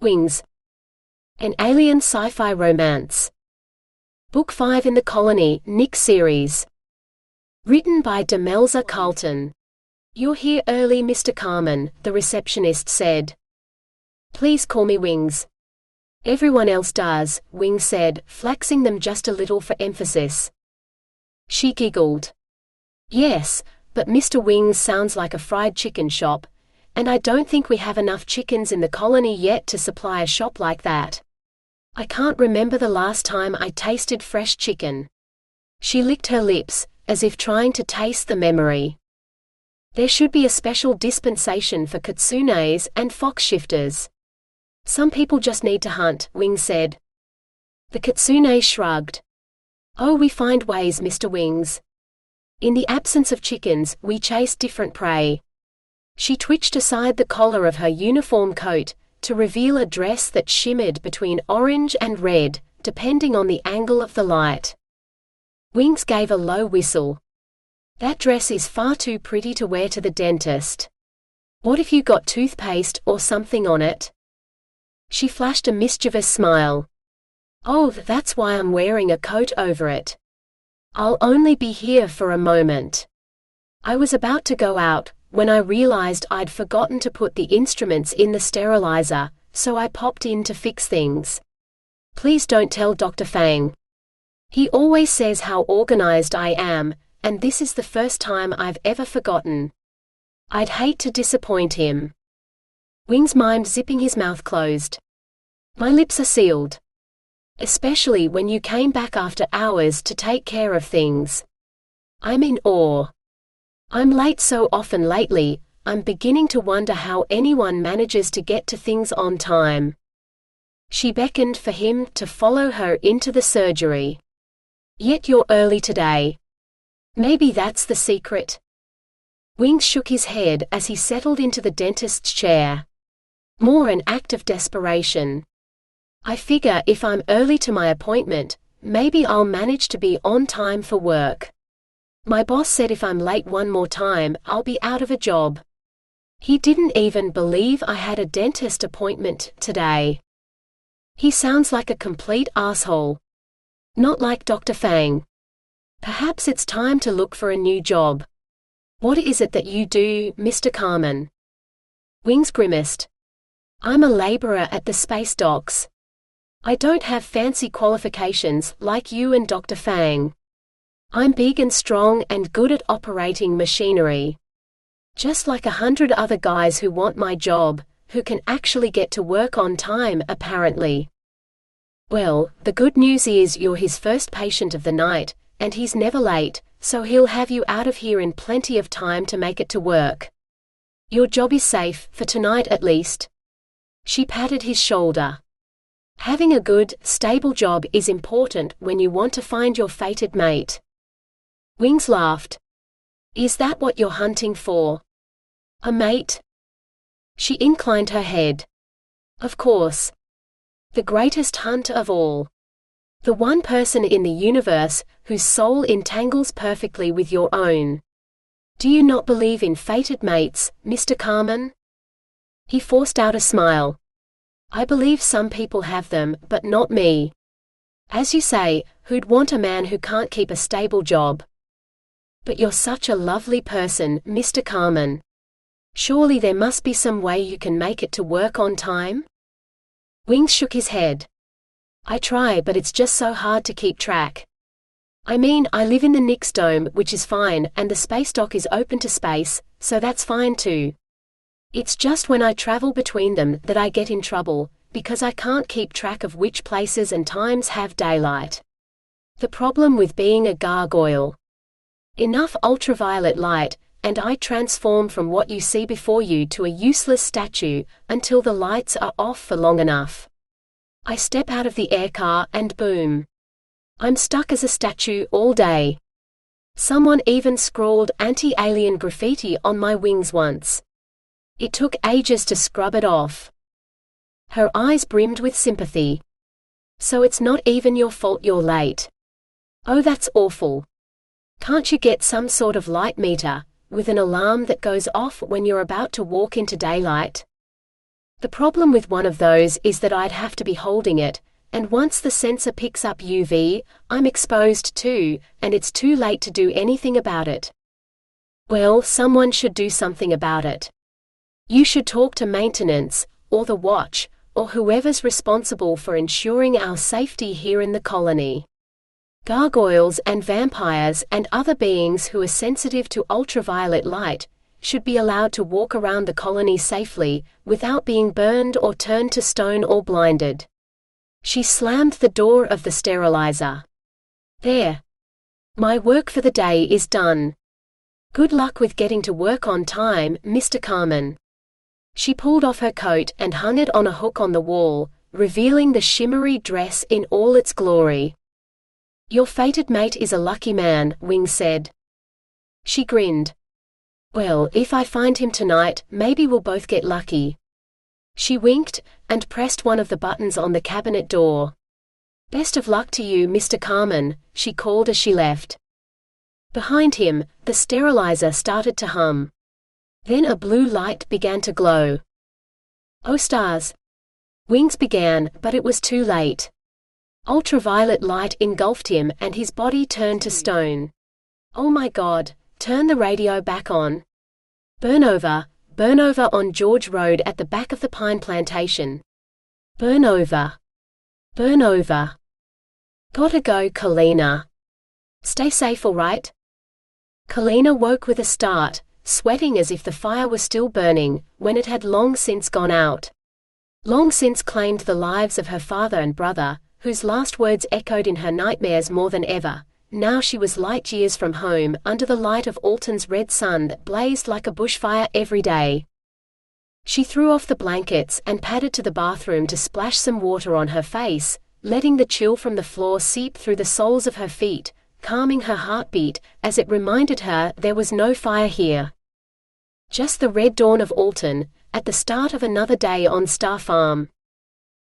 Wings. An alien sci-fi romance. Book 5 in the Colony, Nick series. Written by Demelza Carlton. "You're here early, Mr. Kamen," the receptionist said. "Please call me Wings." "Everyone else does," Wings said, flexing them just a little for emphasis. She giggled. "Yes, but Mr. Wings sounds like a fried chicken shop, and I don't think we have enough chickens in the colony yet to supply a shop like that. I can't remember the last time I tasted fresh chicken." She licked her lips, as if trying to taste the memory. "There should be a special dispensation for kitsunes and fox shifters. Some people just need to hunt," Wings said. The kitsune shrugged. "Oh, we find ways, Mr. Wings. In the absence of chickens, we chase different prey." She twitched aside the collar of her uniform coat, to reveal a dress that shimmered between orange and red, depending on the angle of the light. Wings gave a low whistle. "That dress is far too pretty to wear to the dentist. What if you got toothpaste or something on it?" She flashed a mischievous smile. "Oh, that's why I'm wearing a coat over it. I'll only be here for a moment." I was about to go out, when I realized I'd forgotten to put the instruments in the sterilizer, so I popped in to fix things. "Please don't tell Dr. Fang. He always says how organized I am, and this is the first time I've ever forgotten. I'd hate to disappoint him." Wings mimed zipping his mouth closed. "My lips are sealed. Especially when you came back after hours to take care of things. I'm in awe. I'm late so often lately, I'm beginning to wonder how anyone manages to get to things on time." She beckoned for him to follow her into the surgery. "Yet you're early today. Maybe that's the secret." Wings shook his head as he settled into the dentist's chair. "More an act of desperation. I figure if I'm early to my appointment, maybe I'll manage to be on time for work. My boss said if I'm late one more time, I'll be out of a job. He didn't even believe I had a dentist appointment today. He sounds like a complete asshole. Not like Dr. Fang. Perhaps it's time to look for a new job." "What is it that you do, Mr. Kamen?" Wings grimaced. "I'm a laborer at the space docks. I don't have fancy qualifications like you and Dr. Fang. I'm big and strong and good at operating machinery. Just like 100 other guys who want my job, who can actually get to work on time apparently." "Well, the good news is you're his first patient of the night, and he's never late, so he'll have you out of here in plenty of time to make it to work. Your job is safe, for tonight at least." She patted his shoulder. "Having a good, stable job is important when you want to find your fated mate." Wings laughed. "Is that what you're hunting for? A mate?" She inclined her head. "Of course. The greatest hunt of all. The one person in the universe whose soul entangles perfectly with your own. Do you not believe in fated mates, Mr. Kamen?" He forced out a smile. "I believe some people have them, but not me. As you say, who'd want a man who can't keep a stable job? But you're such a lovely person, Mr. Kamen. Surely there must be some way you can make it to work on time?" Wings shook his head. "I try, but it's just so hard to keep track. I mean, I live in the Nix Dome, which is fine, and the space dock is open to space, so that's fine too. It's just when I travel between them that I get in trouble, because I can't keep track of which places and times have daylight. The problem with being a gargoyle. Enough ultraviolet light, and I transform from what you see before you to a useless statue, until the lights are off for long enough. I step out of the air car and boom. I'm stuck as a statue all day. Someone even scrawled anti-alien graffiti on my wings once. It took ages to scrub it off." Her eyes brimmed with sympathy. "So it's not even your fault you're late. Oh, that's awful. Can't you get some sort of light meter, with an alarm that goes off when you're about to walk into daylight?" The problem with one of those is that I'd have to be holding it, and once the sensor picks up UV, I'm exposed too, and it's too late to do anything about it. Well, someone should do something about it. You should talk to maintenance, or the watch, or whoever's responsible for ensuring our safety here in the colony. Gargoyles and vampires and other beings who are sensitive to ultraviolet light should be allowed to walk around the colony safely, without being burned or turned to stone or blinded. She slammed the door of the sterilizer. There. My work for the day is done. Good luck with getting to work on time, Mr. Kamen. She pulled off her coat and hung it on a hook on the wall, revealing the shimmery dress in all its glory. Your fated mate is a lucky man, Wings said. She grinned. Well, if I find him tonight, maybe we'll both get lucky. She winked, and pressed one of the buttons on the cabinet door. Best of luck to you, Mr. Kamen, she called as she left. Behind him, the sterilizer started to hum. Then a blue light began to glow. Oh stars! Wings began, but it was too late. Ultraviolet light engulfed him and his body turned to stone. Oh my God, turn the radio back on. Burn over on George Road at the back of the pine plantation. Burn over. Burn over. Gotta go, Kalina. Stay safe, all right? Kalina woke with a start, sweating as if the fire was still burning, when it had long since gone out. Long since claimed the lives of her father and brother, whose last words echoed in her nightmares more than ever. Now she was light years from home, under the light of Alton's red sun that blazed like a bushfire every day. She threw off the blankets and padded to the bathroom to splash some water on her face, letting the chill from the floor seep through the soles of her feet, calming her heartbeat, as it reminded her there was no fire here. Just the red dawn of Alton, at the start of another day on Starr Farm.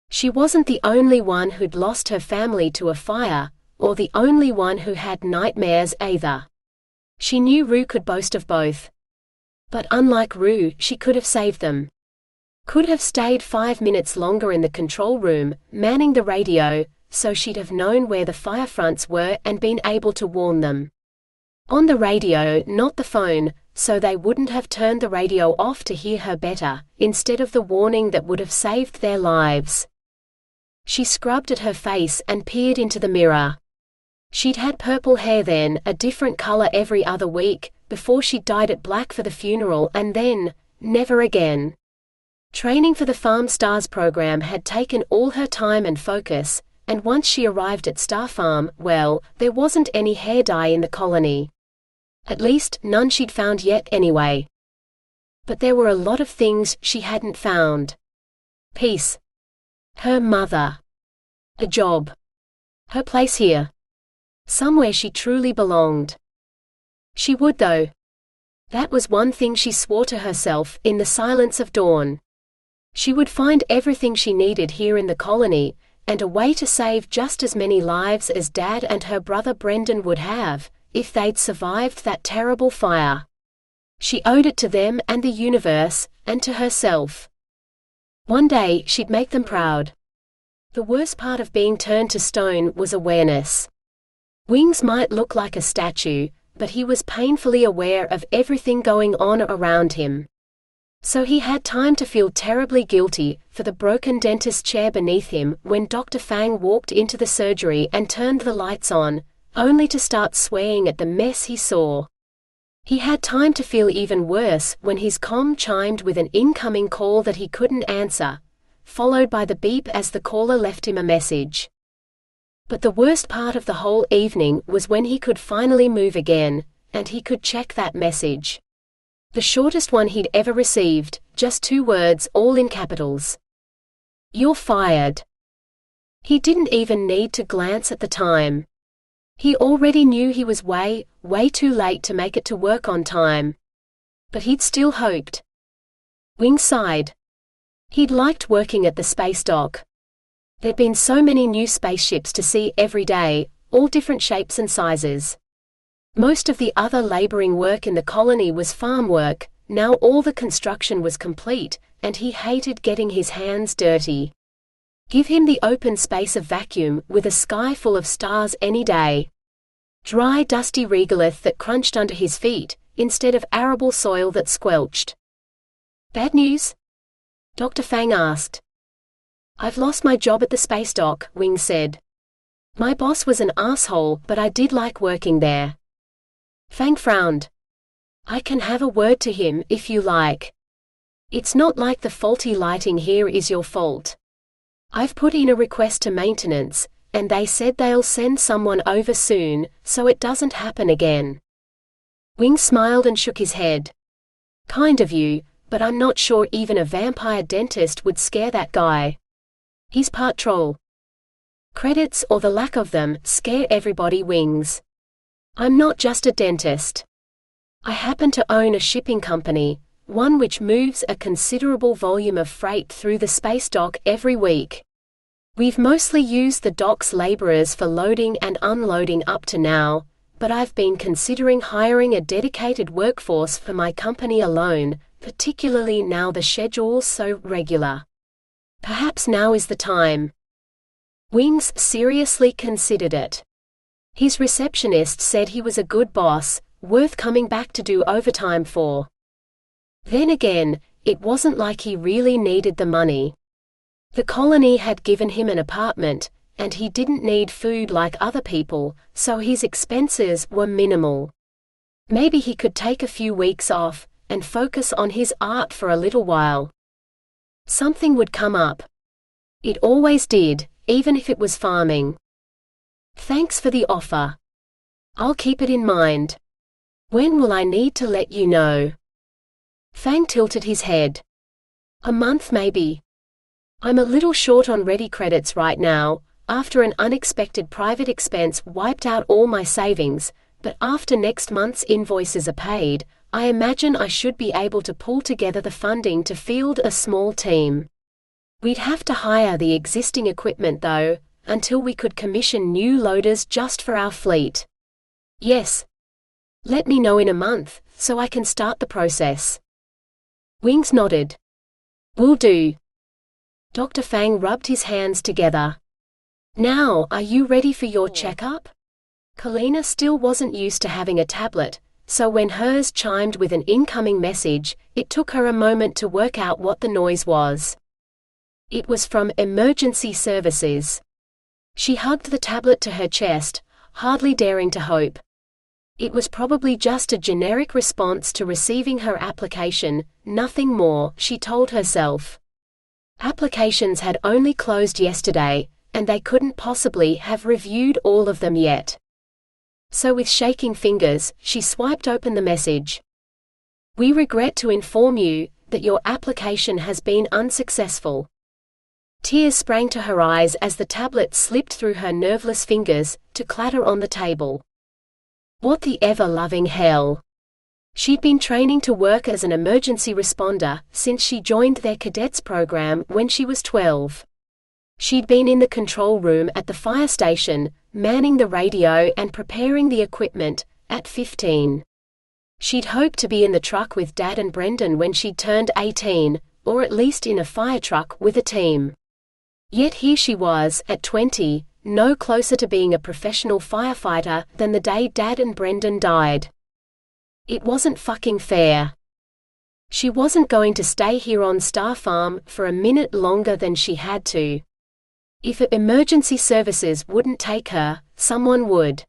She wasn't the only one who'd lost her family to a fire, or the only one who had nightmares either. She knew Rue could boast of both. But unlike Rue, she could have saved them. Could have stayed 5 minutes longer in the control room, manning the radio, so she'd have known where the fire fronts were and been able to warn them. On the radio, not the phone, so they wouldn't have turned the radio off to hear her better, instead of the warning that would have saved their lives. She scrubbed at her face and peered into the mirror. She'd had purple hair then, a different color every other week, before she dyed it black for the funeral and then, never again. Training for the Farm Stars program had taken all her time and focus, and once she arrived at Starr Farm, well, there wasn't any hair dye in the colony. At least, none she'd found yet anyway. But there were a lot of things she hadn't found. Peace. Her mother. A job. Her place here. Somewhere she truly belonged. She would though. That was one thing she swore to herself, in the silence of dawn. She would find everything she needed here in the colony, and a way to save just as many lives as Dad and her brother Brendan would have, if they'd survived that terrible fire. She owed it to them and the universe, and to herself. One day she'd make them proud. The worst part of being turned to stone was awareness. Wings might look like a statue, but he was painfully aware of everything going on around him. So he had time to feel terribly guilty for the broken dentist chair beneath him when Dr. Fang walked into the surgery and turned the lights on, only to start swaying at the mess he saw. He had time to feel even worse when his comm chimed with an incoming call that he couldn't answer, followed by the beep as the caller left him a message. But the worst part of the whole evening was when he could finally move again, and he could check that message. The shortest one he'd ever received, just 2 words, all in capitals. You're fired. He didn't even need to glance at the time. He already knew he was way too late to make it to work on time. But he'd still hoped. Wing sighed. He'd liked working at the space dock. There'd been so many new spaceships to see every day, all different shapes and sizes. Most of the other laboring work in the colony was farm work, Now all the construction was complete, and he hated getting his hands dirty. Give him the open space of vacuum with a sky full of stars any day. Dry, dusty regolith that crunched under his feet, instead of arable soil that squelched. Bad news? Dr. Fang asked. I've lost my job at the space dock, Wing said. My boss was an asshole, but I did like working there. Fang frowned. I can have a word to him if you like. It's not like the faulty lighting here is your fault. I've put in a request to maintenance, and they said they'll send someone over soon, so it doesn't happen again. Wing smiled and shook his head. Kind of you, but I'm not sure even a vampire dentist would scare that guy. He's part troll. Credits, or the lack of them, scare everybody, Wings. I'm not just a dentist. I happen to own a shipping company, one which moves a considerable volume of freight through the space dock every week. We've mostly used the dock's laborers for loading and unloading up to now, but I've been considering hiring a dedicated workforce for my company alone, particularly now the schedule's so regular. Perhaps now is the time. Wings seriously considered it. His receptionist said he was a good boss, worth coming back to do overtime for. Then again, it wasn't like he really needed the money. The colony had given him an apartment, and he didn't need food like other people, so his expenses were minimal. Maybe he could take a few weeks off, and focus on his art for a little while. Something would come up. It always did, even if it was farming. Thanks for the offer. I'll keep it in mind. When will I need to let you know? Fang tilted his head. A month maybe. I'm a little short on ready credits right now, after an unexpected private expense wiped out all my savings, but after next month's invoices are paid, I imagine I should be able to pull together the funding to field a small team. We'd have to hire the existing equipment though, until we could commission new loaders just for our fleet. Yes. Let me know in a month, so I can start the process. Wings nodded. Will do. Dr. Fang rubbed his hands together. Now, are you ready for your checkup? Kalina still wasn't used to having a tablet, so when hers chimed with an incoming message, it took her a moment to work out what the noise was. It was from Emergency Services. She hugged the tablet to her chest, hardly daring to hope. It was probably just a generic response to receiving her application, nothing more, she told herself. Applications had only closed yesterday, and they couldn't possibly have reviewed all of them yet. So with shaking fingers, she swiped open the message. We regret to inform you that your application has been unsuccessful. Tears sprang to her eyes as the tablet slipped through her nerveless fingers, to clatter on the table. What the ever-loving hell? She'd been training to work as an emergency responder since she joined their cadets program when she was 12. She'd been in the control room at the fire station, manning the radio and preparing the equipment, at 15. She'd hoped to be in the truck with Dad and Brendan when she'd turned 18, or at least in a fire truck with a team. Yet here she was, at 20, no closer to being a professional firefighter than the day Dad and Brendan died. It wasn't fucking fair. She wasn't going to stay here on Starr Farm for a minute longer than she had to. If emergency services wouldn't take her, someone would.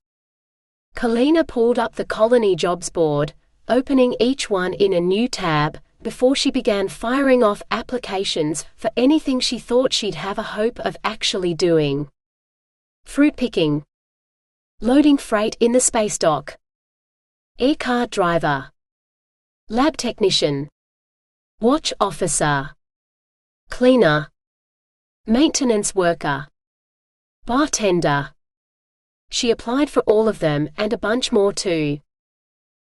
Kalina pulled up the colony jobs board, opening each one in a new tab, before she began firing off applications for anything she thought she'd have a hope of actually doing. Fruit picking. Loading freight in the space dock. Aircar driver. Lab technician. Watch officer. Cleaner. Maintenance worker. Bartender. She applied for all of them and a bunch more too.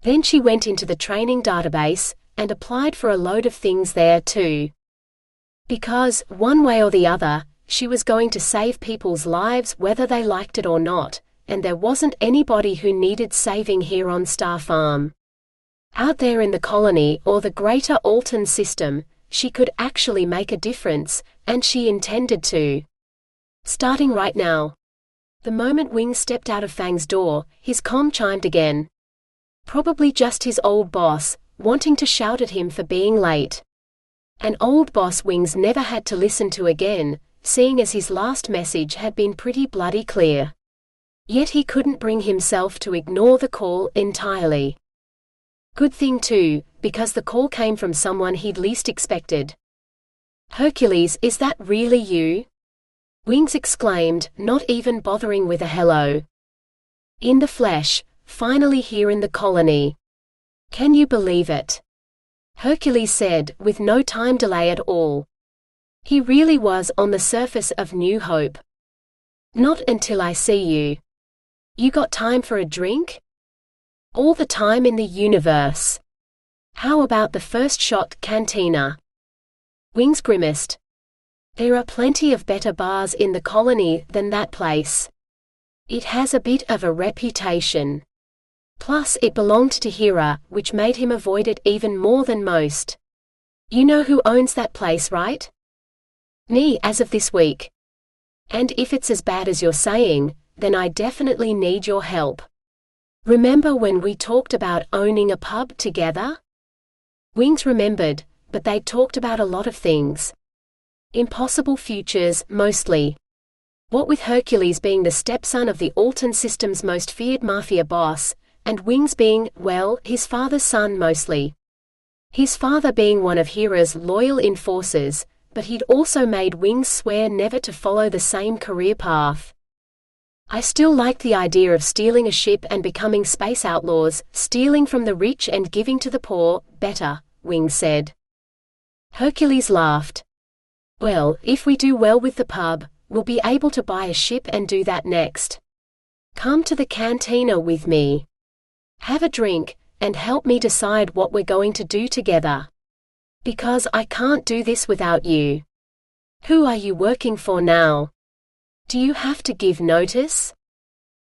Then she went into the training database and applied for a load of things there too. Because, one way or the other, she was going to save people's lives whether they liked it or not, and there wasn't anybody who needed saving here on Starr Farm. Out there in the colony or the greater Alton system, she could actually make a difference, and she intended to. Starting right now. The moment Wings stepped out of Fang's door, his comm chimed again. Probably just his old boss, wanting to shout at him for being late. An old boss Wings never had to listen to again, seeing as his last message had been pretty bloody clear. Yet he couldn't bring himself to ignore the call entirely. Good thing too, because the call came from someone he'd least expected. "Hercules, is that really you?" Wings exclaimed, not even bothering with a hello. "In the flesh, finally here in the colony. Can you believe it?" Hercules said, with no time delay at all. He really was on the surface of New Hope. "Not until I see you. You got time for a drink?" "All the time in the universe. How about the first shot cantina?" Wings grimaced. "There are plenty of better bars in the colony than that place. It has a bit of a reputation. Plus it belonged to Hera, which made him avoid it even more than most. You know who owns that place, right?" "Me, as of this week. And if it's as bad as you're saying, then I definitely need your help. Remember when we talked about owning a pub together?" Wings remembered, but they'd talked about a lot of things. Impossible futures, mostly. What with Hercules being the stepson of the Alton system's most feared mafia boss, and Wings being, well, his father's son mostly. His father being one of Hera's loyal enforcers, but he'd also made Wings swear never to follow the same career path. "I still like the idea of stealing a ship and becoming space outlaws, stealing from the rich and giving to the poor, better," Wings said. Hercules laughed. "Well, if we do well with the pub, we'll be able to buy a ship and do that next. Come to the cantina with me. Have a drink, and help me decide what we're going to do together. Because I can't do this without you. Who are you working for now? Do you have to give notice?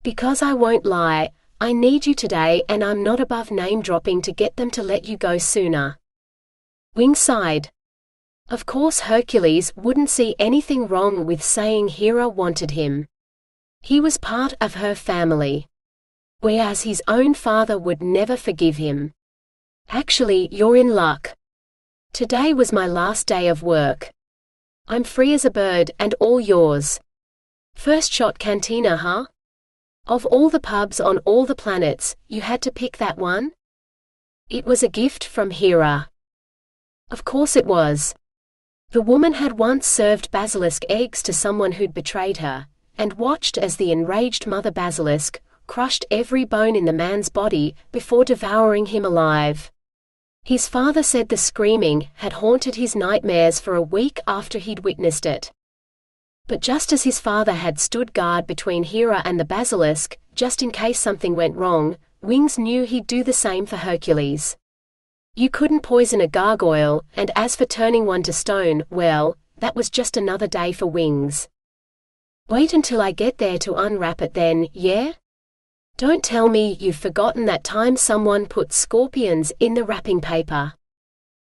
Because I won't lie, I need you today and I'm not above name-dropping to get them to let you go sooner." Wings sighed. Of course Hercules wouldn't see anything wrong with saying Hera wanted him. He was part of her family. Whereas his own father would never forgive him. "Actually, you're in luck. Today was my last day of work. I'm free as a bird and all yours. First shot cantina, huh? Of all the pubs on all the planets, you had to pick that one?" "It was a gift from Hera." Of course it was. The woman had once served basilisk eggs to someone who'd betrayed her, and watched as the enraged mother basilisk crushed every bone in the man's body before devouring him alive. His father said the screaming had haunted his nightmares for a week after he'd witnessed it. But just as his father had stood guard between Hera and the basilisk, just in case something went wrong, Wings knew he'd do the same for Hercules. You couldn't poison a gargoyle, and as for turning one to stone, well, that was just another day for Wings. "Wait until I get there to unwrap it then, yeah? Don't tell me you've forgotten that time someone put scorpions in the wrapping paper."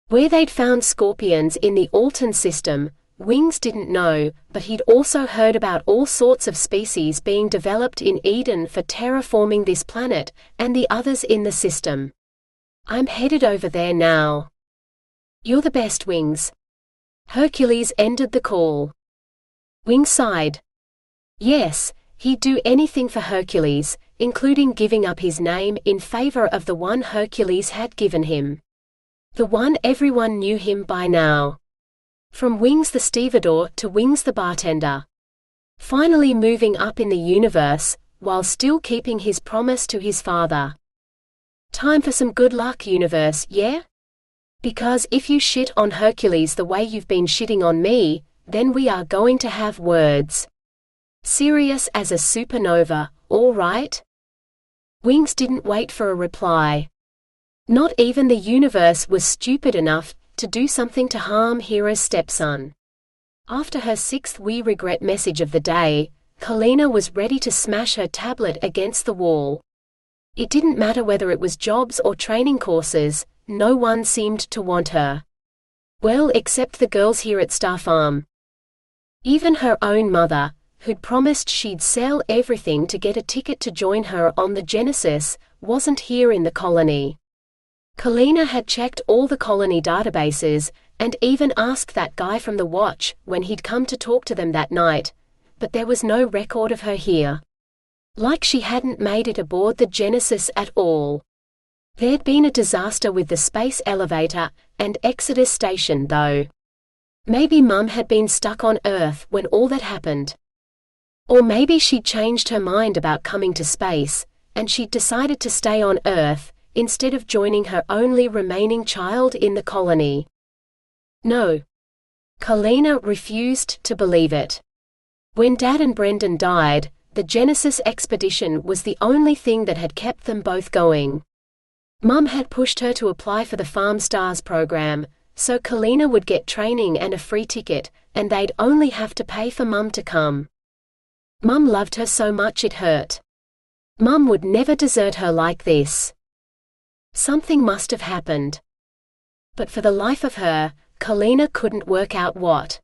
Where they'd found scorpions in the Alton system, Wings didn't know, but he'd also heard about all sorts of species being developed in Eden for terraforming this planet, and the others in the system. "I'm headed over there now." "You're the best, Wings." Hercules ended the call. Wings sighed. Yes, he'd do anything for Hercules, including giving up his name in favor of the one Hercules had given him. The one everyone knew him by now. From Wings the stevedore to Wings the bartender. Finally moving up in the universe, while still keeping his promise to his father. Time for some good luck, universe, yeah? Because if you shit on Hercules the way you've been shitting on me, then we are going to have words. Serious as a supernova, all right? Wings didn't wait for a reply. Not even the universe was stupid enough to do something to harm Hera's stepson. After her sixth "we regret" message of the day, Kalina was ready to smash her tablet against the wall. It didn't matter whether it was jobs or training courses, no one seemed to want her. Well, except the girls here at Starr Farm. Even her own mother, who'd promised she'd sell everything to get a ticket to join her on the Genesis, wasn't here in the colony. Kalina had checked all the colony databases, and even asked that guy from the watch when he'd come to talk to them that night, but there was no record of her here. Like she hadn't made it aboard the Genesis at all. There'd been a disaster with the space elevator and Exodus station, though. Maybe Mum had been stuck on Earth when all that happened. Or maybe she'd changed her mind about coming to space, and she'd decided to stay on Earth, instead of joining her only remaining child in the colony. No. Kalina refused to believe it. When Dad and Brendan died, the Genesis expedition was the only thing that had kept them both going. Mum had pushed her to apply for the Farm Stars program, so Kalina would get training and a free ticket, and they'd only have to pay for Mum to come. Mum loved her so much it hurt. Mum would never desert her like this. Something must have happened. But for the life of her, Kalina couldn't work out what.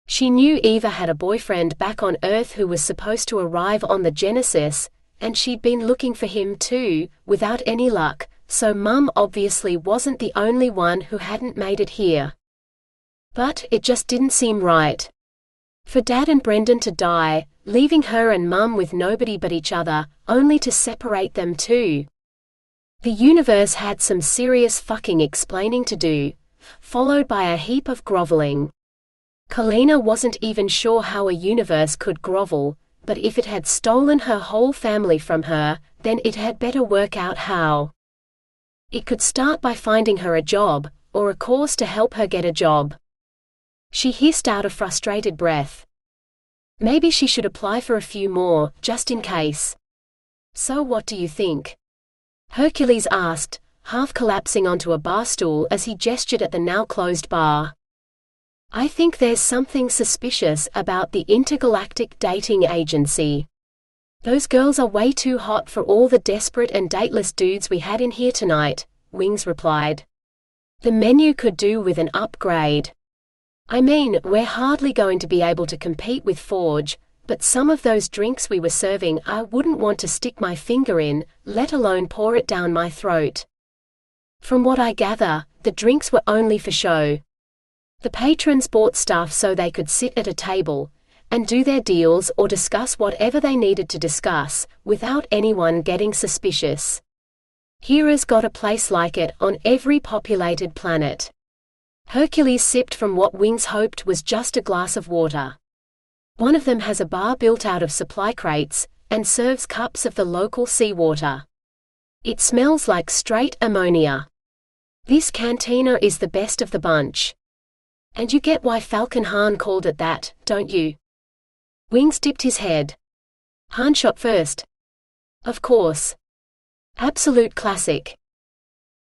She knew Eva had a boyfriend back on Earth who was supposed to arrive on the Genesis, and she'd been looking for him too, without any luck, so Mum obviously wasn't the only one who hadn't made it here. But it just didn't seem right. For Dad and Brendan to die, leaving her and Mum with nobody but each other, only to separate them too. The universe had some serious fucking explaining to do, followed by a heap of groveling. Kalina wasn't even sure how a universe could grovel, but if it had stolen her whole family from her, then it had better work out how. It could start by finding her a job, or a course to help her get a job. She hissed out a frustrated breath. Maybe she should apply for a few more, just in case. So what do you think? Hercules asked, half collapsing onto a bar stool as he gestured at the now-closed bar. I think there's something suspicious about the Intergalactic dating agency. Those girls are way too hot for all the desperate and dateless dudes we had in here tonight, Wings replied. The menu could do with an upgrade. I mean, we're hardly going to be able to compete with Forge, but some of those drinks we were serving I wouldn't want to stick my finger in, let alone pour it down my throat. From what I gather, the drinks were only for show. The patrons bought stuff so they could sit at a table, and do their deals or discuss whatever they needed to discuss, without anyone getting suspicious. Hera's got a place like it on every populated planet. Hercules sipped from what Wings hoped was just a glass of water. One of them has a bar built out of supply crates, and serves cups of the local seawater. It smells like straight ammonia. This cantina is the best of the bunch. And you get why Falcon Hahn called it that, don't you? Wings dipped his head. Hahn shot first. Of course. Absolute classic.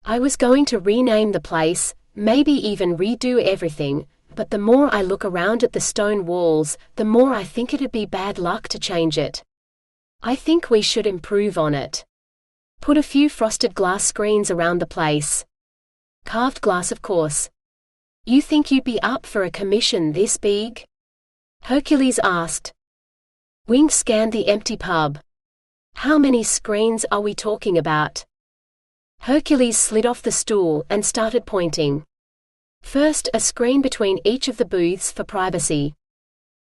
I was going to rename the place, maybe even redo everything, but the more I look around at the stone walls, the more I think it'd be bad luck to change it. I think we should improve on it. Put a few frosted glass screens around the place. Carved glass, of course. You think you'd be up for a commission this big? Hercules asked. Wings scanned the empty pub. How many screens are we talking about? Hercules slid off the stool and started pointing. First, a screen between each of the booths for privacy.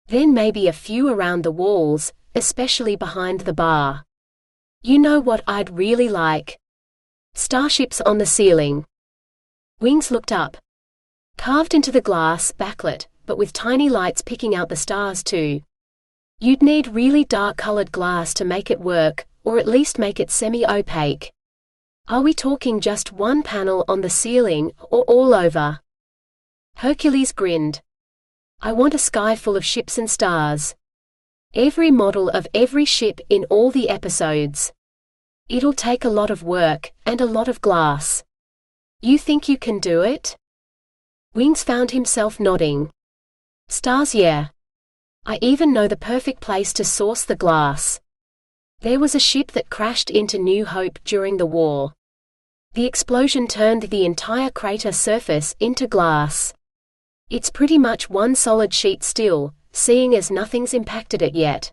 Then maybe a few around the walls, especially behind the bar. You know what I'd really like? Starships on the ceiling. Wings looked up. Carved into the glass, backlit, but with tiny lights picking out the stars too. You'd need really dark-colored glass to make it work, or at least make it semi-opaque. Are we talking just one panel on the ceiling, or all over? Hercules grinned. I want a sky full of ships and stars. Every model of every ship in all the episodes. It'll take a lot of work, and a lot of glass. You think you can do it? Wings found himself nodding. Stars, yeah. I even know the perfect place to source the glass. There was a ship that crashed into New Hope during the war. The explosion turned the entire crater surface into glass. It's pretty much one solid sheet still, seeing as nothing's impacted it yet.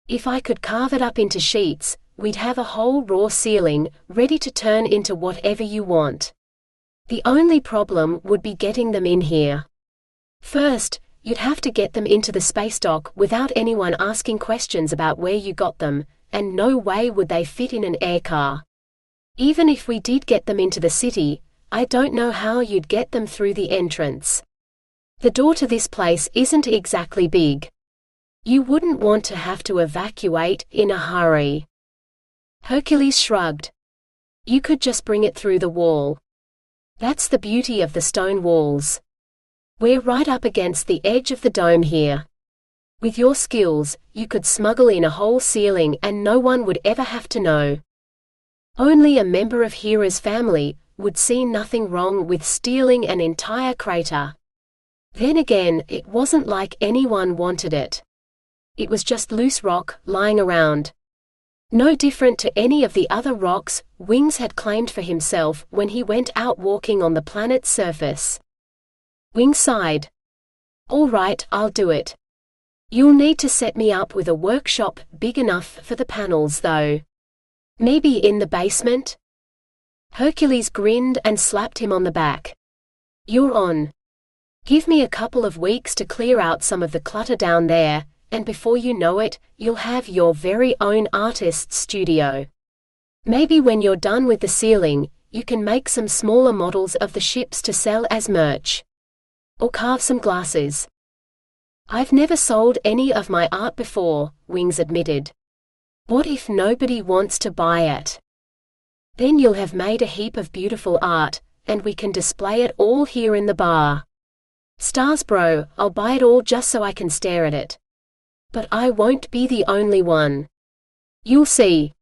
If I could carve it up into sheets, we'd have a whole raw ceiling, ready to turn into whatever you want. The only problem would be getting them in here. First, you'd have to get them into the space dock without anyone asking questions about where you got them, and no way would they fit in an air car. Even if we did get them into the city, I don't know how you'd get them through the entrance. The door to this place isn't exactly big. You wouldn't want to have to evacuate in a hurry. Hercules shrugged. You could just bring it through the wall. That's the beauty of the stone walls. We're right up against the edge of the dome here. With your skills, you could smuggle in a whole ceiling and no one would ever have to know. Only a member of Hera's family would see nothing wrong with stealing an entire crater. Then again, it wasn't like anyone wanted it. It was just loose rock, lying around. No different to any of the other rocks Wings had claimed for himself when he went out walking on the planet's surface. Wings sighed. All right, I'll do it. You'll need to set me up with a workshop big enough for the panels though. Maybe in the basement? Hercules grinned and slapped him on the back. You're on. Give me a couple of weeks to clear out some of the clutter down there, and before you know it, you'll have your very own artist's studio. Maybe when you're done with the ceiling, you can make some smaller models of the ships to sell as merch. Or carve some glasses. I've never sold any of my art before, Wings admitted. What if nobody wants to buy it? Then you'll have made a heap of beautiful art, and we can display it all here in the bar. Stars bro, I'll buy it all just so I can stare at it. But I won't be the only one. You'll see.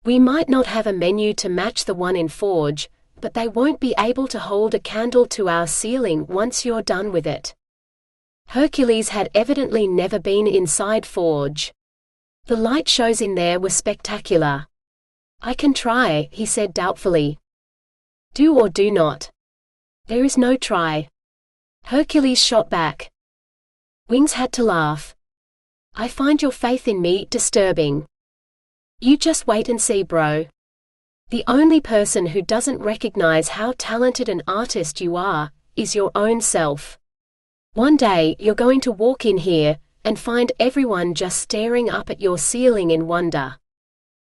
We might not have a menu to match the one in Forge, but they won't be able to hold a candle to our ceiling once you're done with it. Hercules had evidently never been inside Forge. The light shows in there were spectacular. I can try, he said doubtfully. Do or do not. There is no try. Hercules shot back. Wings had to laugh. I find your faith in me disturbing. You just wait and see, bro. The only person who doesn't recognize how talented an artist you are is your own self. One day you're going to walk in here and find everyone just staring up at your ceiling in wonder.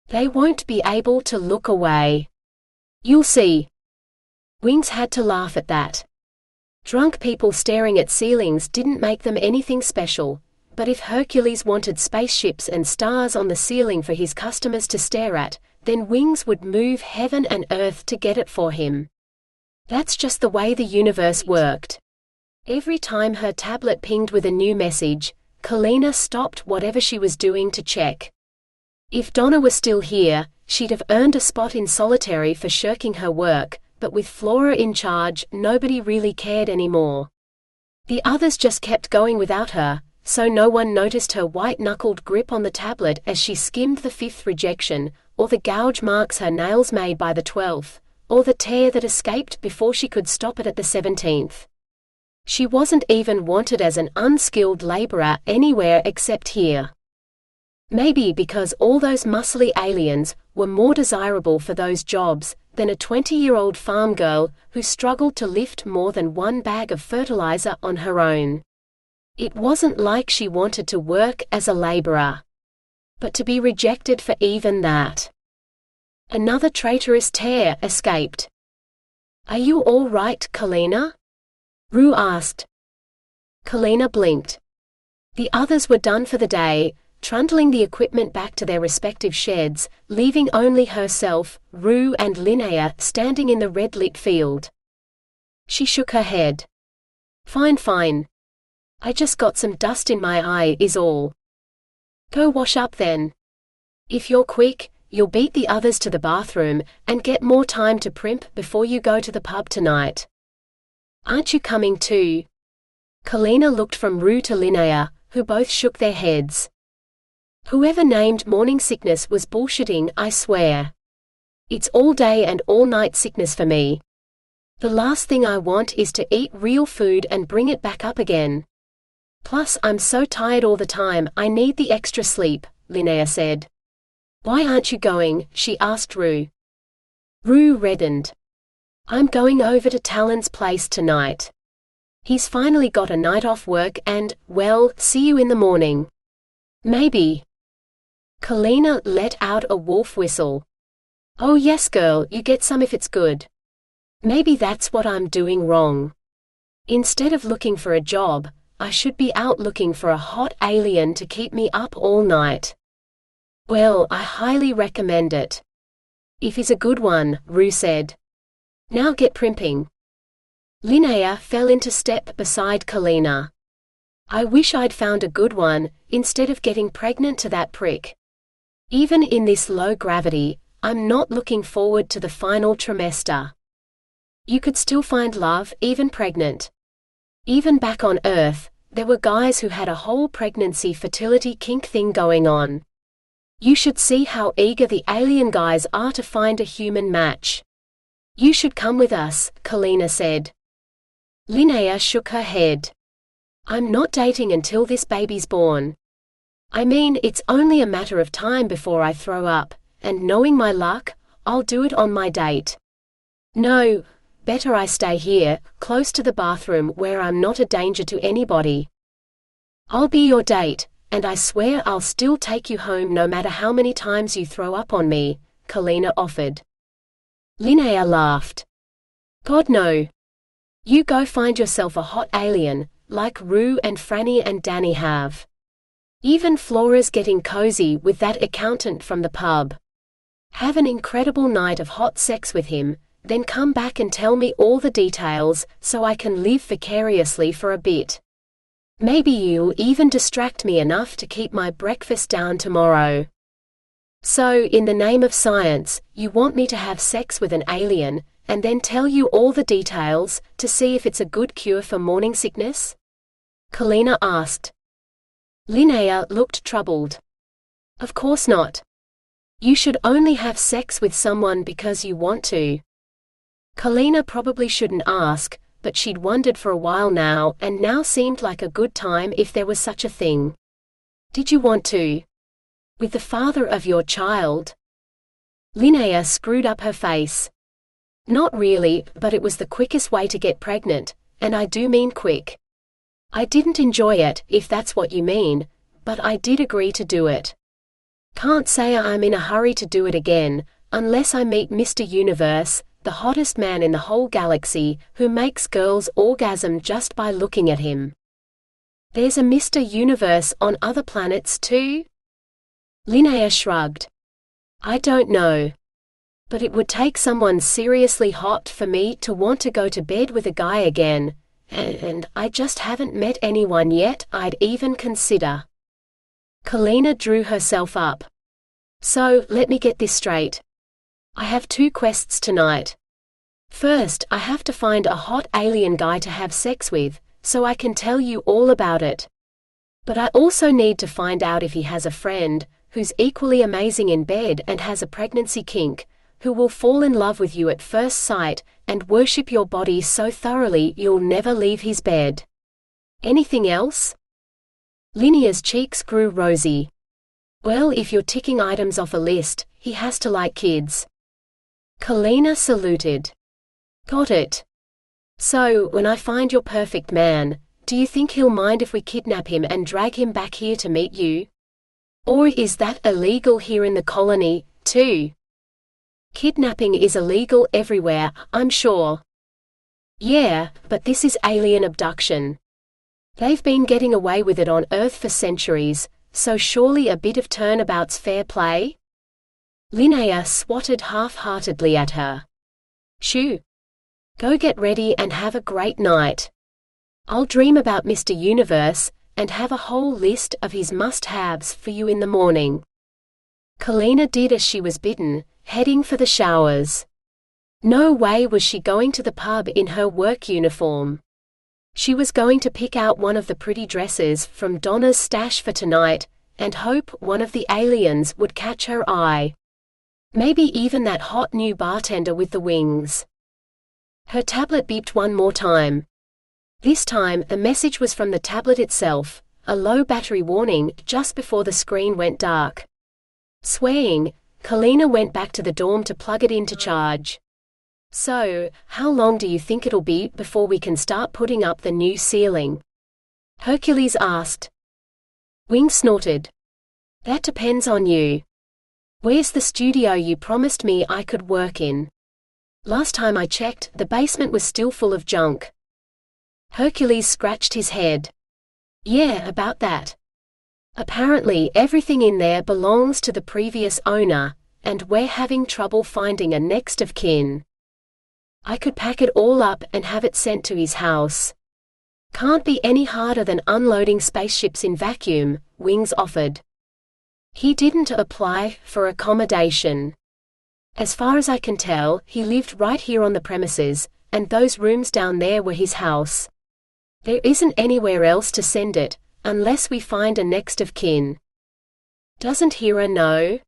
They won't be able to look away. You'll see. Wings had to laugh at that. Drunk people staring at ceilings didn't make them anything special, but if Hercules wanted spaceships and stars on the ceiling for his customers to stare at, then Wings would move heaven and earth to get it for him. That's just the way the universe worked. Every time her tablet pinged with a new message, Kalina stopped whatever she was doing to check. If Donna were still here, she'd have earned a spot in solitary for shirking her work, but with Flora in charge, nobody really cared anymore. The others just kept going without her, so no one noticed her white-knuckled grip on the tablet as she skimmed the 5th rejection, or the gouge marks her nails made by the 12th, or the tear that escaped before she could stop it at the 17th. She wasn't even wanted as an unskilled laborer anywhere except here. Maybe because all those muscly aliens were more desirable for those jobs than a 20-year-old farm girl who struggled to lift more than one bag of fertilizer on her own. It wasn't like she wanted to work as a laborer. But to be rejected for even that. Another traitorous tear escaped. Are you all right, Kalina? Rue asked. Kalina blinked. The others were done for the day, trundling the equipment back to their respective sheds, leaving only herself, Rue and Linnea standing in the red-lit field. She shook her head. Fine, fine. I just got some dust in my eye is all. Go wash up then. If you're quick, you'll beat the others to the bathroom and get more time to primp before you go to the pub tonight. Aren't you coming too? Kalina looked from Rue to Linnea, who both shook their heads. Whoever named morning sickness was bullshitting, I swear. It's all day and all night sickness for me. The last thing I want is to eat real food and bring it back up again. Plus, I'm so tired all the time, I need the extra sleep, Linnea said. Why aren't you going? She asked Rue. Rue reddened. I'm going over to Talon's place tonight. He's finally got a night off work and, well, see you in the morning. Maybe. Kalina let out a wolf whistle. Oh yes girl, you get some if it's good. Maybe that's what I'm doing wrong. Instead of looking for a job, I should be out looking for a hot alien to keep me up all night. Well, I highly recommend it. If he's a good one, Rue said. Now get primping. Linnea fell into step beside Kalina. I wish I'd found a good one, instead of getting pregnant to that prick. Even in this low gravity, I'm not looking forward to the final trimester. You could still find love, even pregnant. Even back on Earth, there were guys who had a whole pregnancy fertility kink thing going on. You should see how eager the alien guys are to find a human match. You should come with us, Kalina said. Linnea shook her head. I'm not dating until this baby's born. I mean, it's only a matter of time before I throw up, and knowing my luck, I'll do it on my date. No, better I stay here, close to the bathroom where I'm not a danger to anybody. I'll be your date, and I swear I'll still take you home no matter how many times you throw up on me, Kalina offered. Linnea laughed. God no. You go find yourself a hot alien, like Rue and Franny and Danny have. Even Flora's getting cozy with that accountant from the pub. Have an incredible night of hot sex with him, then come back and tell me all the details, so I can live vicariously for a bit. Maybe you'll even distract me enough to keep my breakfast down tomorrow. So, in the name of science, you want me to have sex with an alien, and then tell you all the details, to see if it's a good cure for morning sickness? Kalina asked. Linnea looked troubled. Of course not. You should only have sex with someone because you want to. Kalina probably shouldn't ask, but she'd wondered for a while now, and now seemed like a good time if there was such a thing. Did you want to? With the father of your child? Linnea screwed up her face. Not really, but it was the quickest way to get pregnant, and I do mean quick. I didn't enjoy it, if that's what you mean, but I did agree to do it. Can't say I'm in a hurry to do it again, unless I meet Mr. Universe, the hottest man in the whole galaxy, who makes girls orgasm just by looking at him. There's a Mr. Universe on other planets too? Linnea shrugged. I don't know. But it would take someone seriously hot for me to want to go to bed with a guy again, and I just haven't met anyone yet I'd even consider. Kalina drew herself up. So, let me get this straight. I have 2 quests tonight. First, I have to find a hot alien guy to have sex with, so I can tell you all about it. But I also need to find out if he has a friend, who's equally amazing in bed and has a pregnancy kink, who will fall in love with you at first sight, and worship your body so thoroughly you'll never leave his bed. Anything else? Linnea's cheeks grew rosy. Well, if you're ticking items off a list, he has to like kids. Kalina saluted. Got it. So, when I find your perfect man, do you think he'll mind if we kidnap him and drag him back here to meet you? Or is that illegal here in the colony, too? Kidnapping is illegal everywhere, I'm sure. Yeah, but this is alien abduction. They've been getting away with it on Earth for centuries, so surely a bit of turnabout's fair play? Linnea swatted half-heartedly at her. Shoo. Go get ready and have a great night. I'll dream about Mr. Universe, and have a whole list of his must-haves for you in the morning. Kalina did as she was bidden, heading for the showers. No way was she going to the pub in her work uniform. She was going to pick out one of the pretty dresses from Donna's stash for tonight, and hope one of the aliens would catch her eye. Maybe even that hot new bartender with the wings. Her tablet beeped one more time. This time, the message was from the tablet itself, a low battery warning just before the screen went dark. Swaying, Kalina went back to the dorm to plug it in to charge. "So, how long do you think it'll be before we can start putting up the new ceiling?" Hercules asked. Wings snorted. "That depends on you. Where's the studio you promised me I could work in? Last time I checked, the basement was still full of junk." Hercules scratched his head. "Yeah, about that. Apparently everything in there belongs to the previous owner, and we're having trouble finding a next of kin. I could pack it all up and have it sent to his house. Can't be any harder than unloading spaceships in vacuum," Wings offered. "He didn't apply for accommodation. As far as I can tell, he lived right here on the premises, and those rooms down there were his house. There isn't anywhere else to send it, unless we find a next of kin." "Doesn't Hera know?"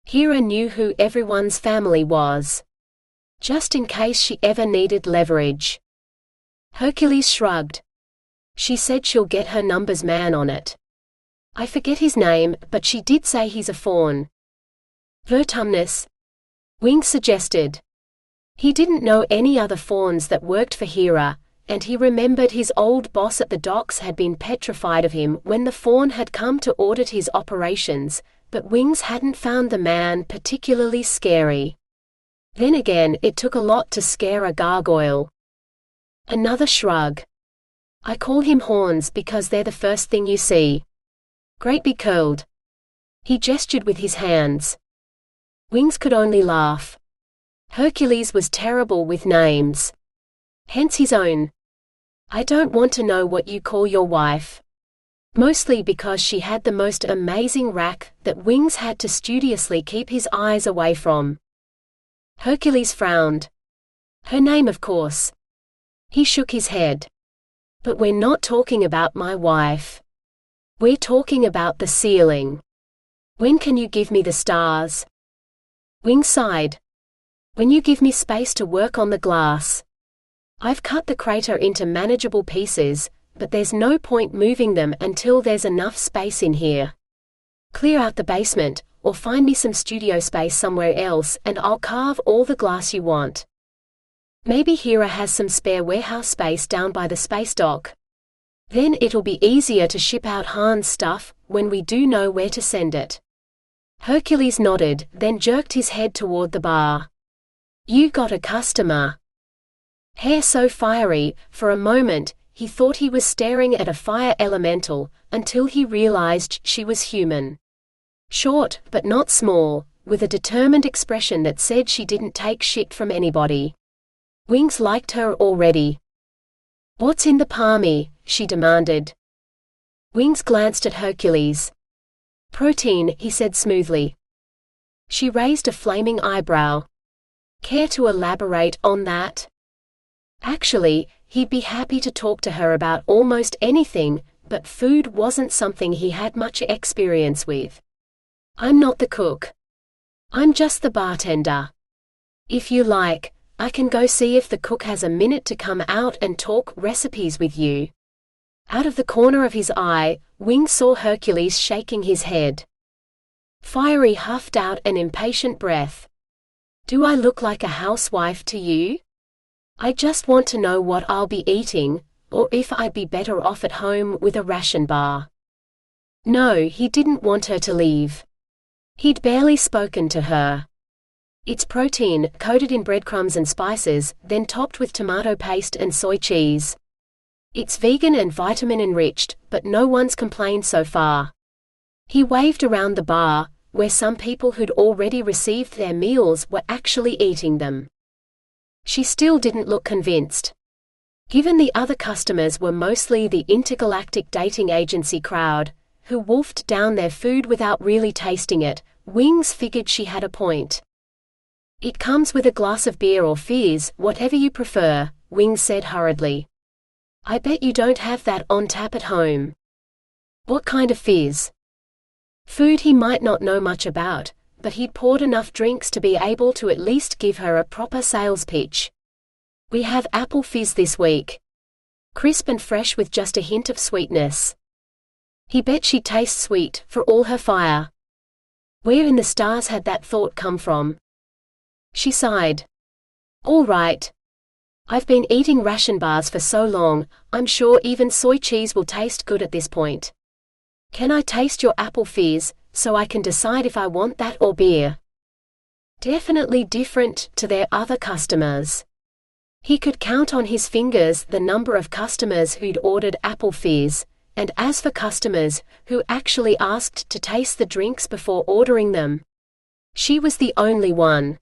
Hera knew who everyone's family was. Just in case she ever needed leverage. Hercules shrugged. "She said she'll get her numbers man on it. I forget his name, but she did say he's a fawn." "Vertumnus," Wing suggested. He didn't know any other fawns that worked for Hera, and he remembered his old boss at the docks had been petrified of him when the fawn had come to audit his operations, but Wings hadn't found the man particularly scary. Then again, it took a lot to scare a gargoyle. Another shrug. "I call him horns because they're the first thing you see. Great big curled." He gestured with his hands. Wings could only laugh. Hercules was terrible with names. Hence his own. "I don't want to know what you call your wife." Mostly because she had the most amazing rack that Wings had to studiously keep his eyes away from. Hercules frowned. "Her name, of course." He shook his head. "But we're not talking about my wife. We're talking about the ceiling. When can you give me the stars?" Wing sighed. "When you give me space to work on the glass. I've cut the crater into manageable pieces, but there's no point moving them until there's enough space in here. Clear out the basement, or find me some studio space somewhere else, and I'll carve all the glass you want. Maybe Hera has some spare warehouse space down by the space dock. Then it'll be easier to ship out Han's stuff when we do know where to send it." Hercules nodded, then jerked his head toward the bar. "You got a customer." Hair so fiery, for a moment, he thought he was staring at a fire elemental, until he realized she was human. Short, but not small, with a determined expression that said she didn't take shit from anybody. Wings liked her already. "What's in the palmy?" she demanded. Wings glanced at Hercules. "Protein," he said smoothly. She raised a flaming eyebrow. "Care to elaborate on that?" Actually, he'd be happy to talk to her about almost anything, but food wasn't something he had much experience with. "I'm not the cook. I'm just the bartender. If you like, I can go see if the cook has a minute to come out and talk recipes with you." Out of the corner of his eye, Wing saw Hercules shaking his head. Fiery huffed out an impatient breath. "Do I look like a housewife to you? I just want to know what I'll be eating, or if I'd be better off at home with a ration bar." No, he didn't want her to leave. He'd barely spoken to her. It's protein, coated in breadcrumbs and spices, then topped with tomato paste and soy cheese. It's vegan and vitamin-enriched, but no one's complained so far. He waved around the bar, where some people who'd already received their meals were actually eating them. She still didn't look convinced. Given the other customers were mostly the Intergalactic dating agency crowd, who wolfed down their food without really tasting it, Wings figured she had a point. "It comes with a glass of beer or fizz, whatever you prefer," Wings said hurriedly. "I bet you don't have that on tap at home." "What kind of fizz?" Food he might not know much about, but he'd poured enough drinks to be able to at least give her a proper sales pitch. We have apple fizz this week. Crisp and fresh with just a hint of sweetness. He bet she'd taste sweet, for all her fire. Where in the stars had that thought come from? She sighed. All right. I've been eating ration bars for so long, I'm sure even soy cheese will taste good at this point. Can I taste your apple fizz, so I can decide if I want that or beer? Definitely different to their other customers. He could count on his fingers the number of customers who'd ordered apple fizz, and as for customers who actually asked to taste the drinks before ordering them, she was the only one.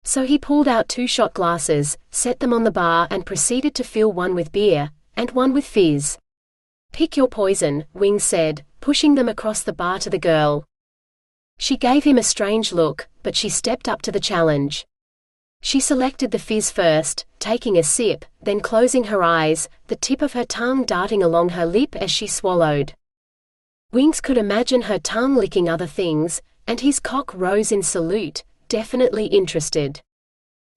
So he pulled out 2 shot glasses, set them on the bar and proceeded to fill one with beer, and one with fizz. Pick your poison, Wings said, pushing them across the bar to the girl. She gave him a strange look, but she stepped up to the challenge. She selected the fizz first, taking a sip, then closing her eyes, the tip of her tongue darting along her lip as she swallowed. Wings could imagine her tongue licking other things, and his cock rose in salute, definitely interested.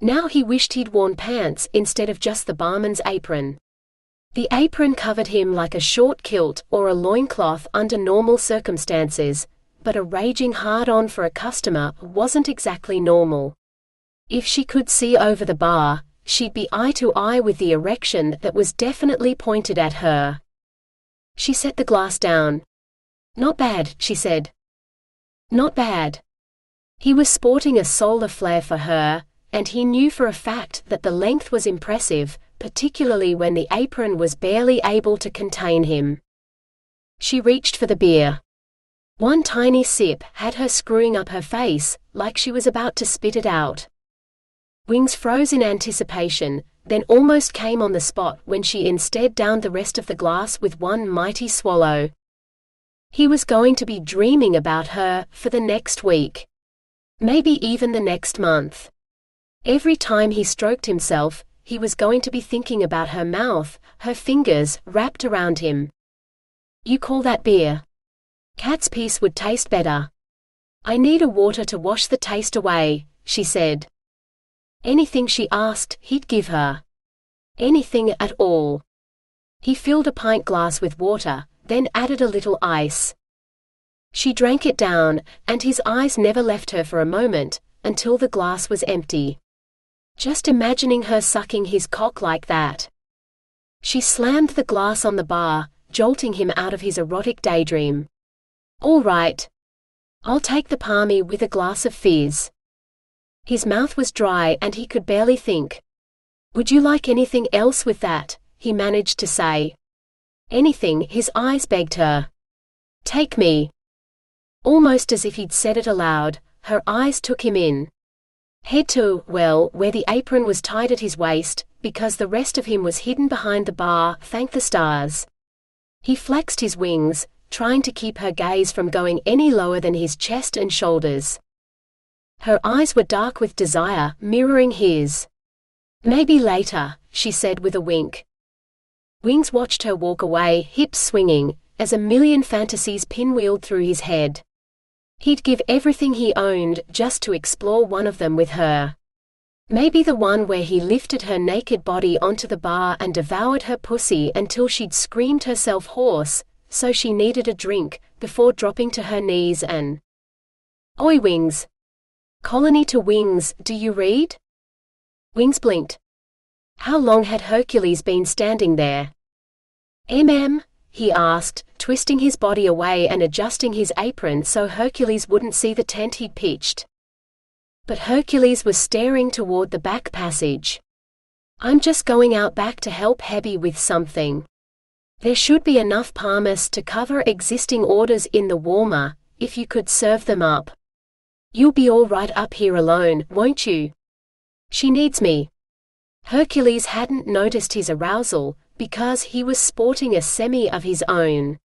Now he wished he'd worn pants instead of just the barman's apron. The apron covered him like a short kilt or a loincloth under normal circumstances, but a raging hard-on for a customer wasn't exactly normal. If she could see over the bar, she'd be eye to eye with the erection that was definitely pointed at her. She set the glass down. Not bad, she said. Not bad. He was sporting a solar flare for her, and he knew for a fact that the length was impressive, particularly when the apron was barely able to contain him. She reached for the beer. One tiny sip had her screwing up her face, like she was about to spit it out. Wings froze in anticipation, then almost came on the spot when she instead downed the rest of the glass with one mighty swallow. He was going to be dreaming about her for the next week. Maybe even the next month. Every time he stroked himself, he was going to be thinking about her mouth, her fingers wrapped around him. You call that beer? Cat's piece would taste better. I need a water to wash the taste away, she said. Anything she asked, he'd give her. Anything at all. He filled a pint glass with water, then added a little ice. She drank it down, and his eyes never left her for a moment, until the glass was empty. Just imagining her sucking his cock like that. She slammed the glass on the bar, jolting him out of his erotic daydream. All right. I'll take the palmy with a glass of fizz. His mouth was dry and he could barely think. Would you like anything else with that? He managed to say. Anything, his eyes begged her. Take me. Almost as if he'd said it aloud, her eyes took him in. Head to, well, where the apron was tied at his waist, because the rest of him was hidden behind the bar, thank the stars. He flexed his wings, trying to keep her gaze from going any lower than his chest and shoulders. Her eyes were dark with desire, mirroring his. Maybe later, she said with a wink. Wings watched her walk away, hips swinging, as a million fantasies pinwheeled through his head. He'd give everything he owned just to explore one of them with her. Maybe the one where he lifted her naked body onto the bar and devoured her pussy until she'd screamed herself hoarse, so she needed a drink, before dropping to her knees and… Oi Wings! Colony to Wings, do you read? Wings blinked. How long had Hercules been standing there? He asked, twisting his body away and adjusting his apron so Hercules wouldn't see the tent he'd pitched. But Hercules was staring toward the back passage. I'm just going out back to help Hebby with something. There should be enough parmas to cover existing orders in the warmer, if you could serve them up. You'll be all right up here alone, won't you? She needs me. Hercules hadn't noticed his arousal, because he was sporting a semi of his own.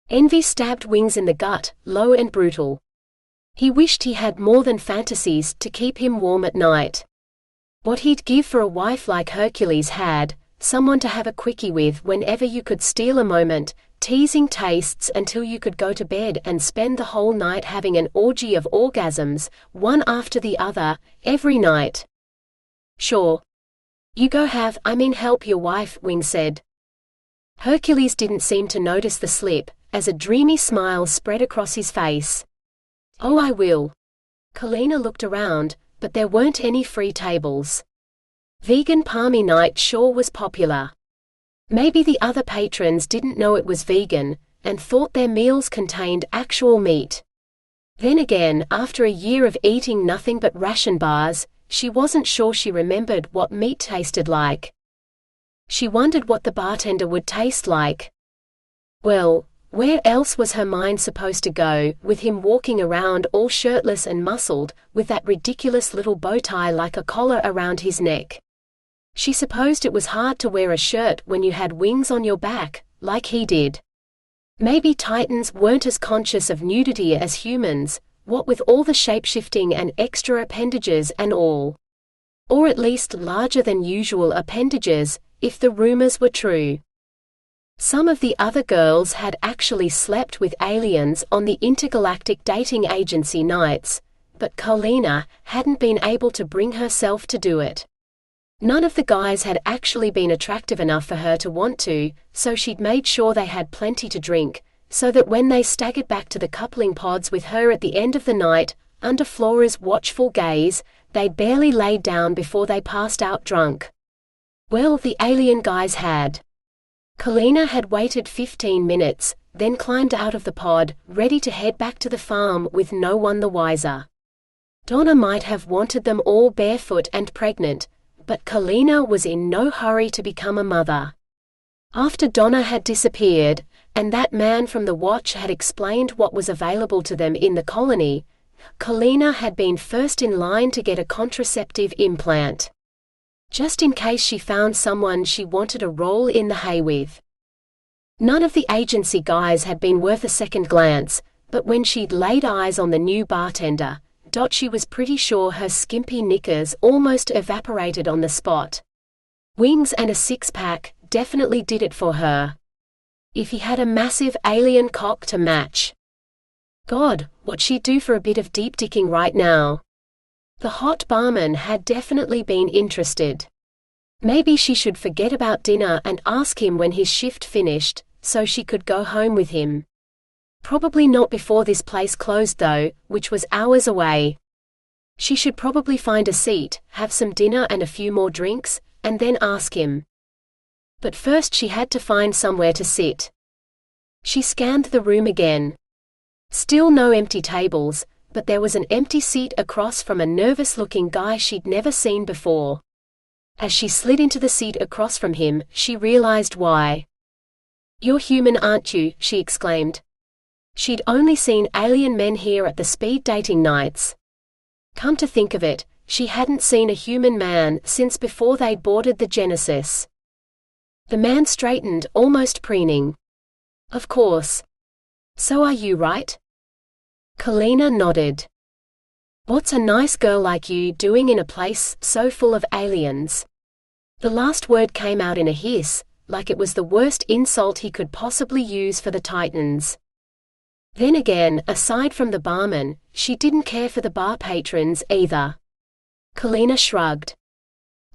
Envy stabbed Wings in the gut, low and brutal. He wished he had more than fantasies to keep him warm at night. What he'd give for a wife like Hercules had, someone to have a quickie with whenever you could steal a moment, teasing tastes until you could go to bed and spend the whole night having an orgy of orgasms, one after the other, every night. Sure. You go help your wife, Wing said. Hercules didn't seem to notice the slip, as a dreamy smile spread across his face. Oh, I will. Kalina looked around, but there weren't any free tables. Vegan palmy night sure was popular. Maybe the other patrons didn't know it was vegan, and thought their meals contained actual meat. Then again, after a year of eating nothing but ration bars, she wasn't sure she remembered what meat tasted like. She wondered what the bartender would taste like. Well, where else was her mind supposed to go, with him walking around all shirtless and muscled, with that ridiculous little bow tie like a collar around his neck? She supposed it was hard to wear a shirt when you had wings on your back, like he did. Maybe Titans weren't as conscious of nudity as humans, what with all the shape-shifting and extra appendages and all. Or at least larger than usual appendages, if the rumors were true. Some of the other girls had actually slept with aliens on the Intergalactic dating agency nights, but Kalina hadn't been able to bring herself to do it. None of the guys had actually been attractive enough for her to want to, so she'd made sure they had plenty to drink, so that when they staggered back to the coupling pods with her at the end of the night, under Flora's watchful gaze, they'd barely laid down before they passed out drunk. Well, the alien guys had. Kalina had waited 15 minutes, then climbed out of the pod, ready to head back to the farm with no one the wiser. Donna might have wanted them all barefoot and pregnant, but Kalina was in no hurry to become a mother. After Donna had disappeared, and that man from the watch had explained what was available to them in the colony, Kalina had been first in line to get a contraceptive implant. Just in case she found someone she wanted a roll in the hay with. None of the agency guys had been worth a second glance, but when she'd laid eyes on the new bartender, she was pretty sure her skimpy knickers almost evaporated on the spot. Wings and a six-pack definitely did it for her. If he had a massive alien cock to match. God, what'd she do for a bit of deep dicking right now? The hot barman had definitely been interested. Maybe she should forget about dinner and ask him when his shift finished, so she could go home with him. Probably not before this place closed though, which was hours away. She should probably find a seat, have some dinner and a few more drinks, and then ask him. But first she had to find somewhere to sit. She scanned the room again. Still no empty tables, but there was an empty seat across from a nervous-looking guy she'd never seen before. As she slid into the seat across from him, she realized why. "You're human, aren't you?" she exclaimed. She'd only seen alien men here at the speed dating nights. Come to think of it, she hadn't seen a human man since before they'd boarded the Genesis. The man straightened, almost preening. "Of course. So are you, right?" Kalina nodded. "What's a nice girl like you doing in a place so full of aliens?" The last word came out in a hiss, like it was the worst insult he could possibly use for the Titans. Then again, aside from the barman, she didn't care for the bar patrons either. Kalina shrugged.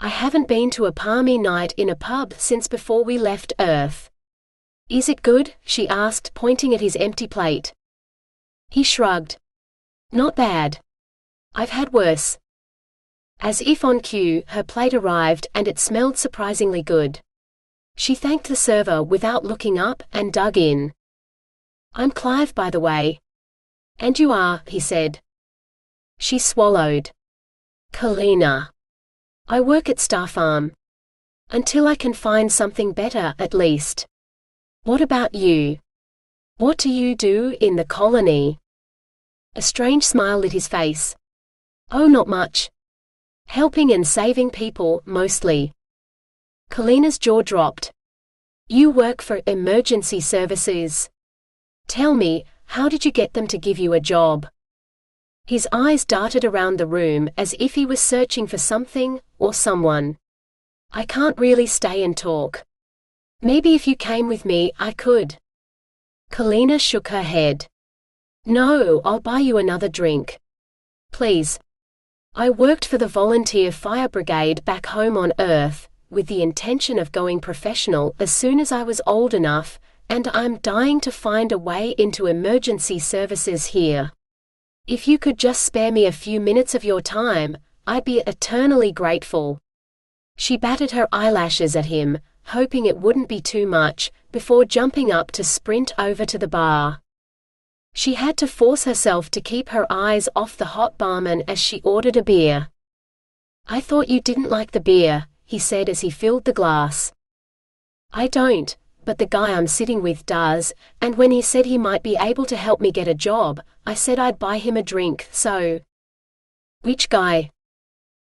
"I haven't been to a palmy night in a pub since before we left Earth." "Is it good?" she asked, pointing at his empty plate. He shrugged. "Not bad. I've had worse." As if on cue, her plate arrived and it smelled surprisingly good. She thanked the server without looking up and dug in. "I'm Clive, by the way." "And you are," he said. She swallowed. "Kalina. I work at Starr Farm. Until I can find something better, at least. What about you? What do you do in the colony?" A strange smile lit his face. "Oh, not much. Helping and saving people, mostly." Kalina's jaw dropped. "You work for emergency services. Tell me, how did you get them to give you a job?" His eyes darted around the room as if he was searching for something, or someone. "I can't really stay and talk. Maybe if you came with me, I could." Kalina shook her head. No, I'll buy you another drink. Please. I worked for the volunteer fire brigade back home on Earth, with the intention of going professional as soon as I was old enough, and I'm dying to find a way into emergency services here. If you could just spare me a few minutes of your time, I'd be eternally grateful. She batted her eyelashes at him, hoping it wouldn't be too much, before jumping up to sprint over to the bar. She had to force herself to keep her eyes off the hot barman as she ordered a beer. I thought you didn't like the beer, he said as he filled the glass. I don't, but the guy I'm sitting with does, and when he said he might be able to help me get a job, I said I'd buy him a drink, so. Which guy?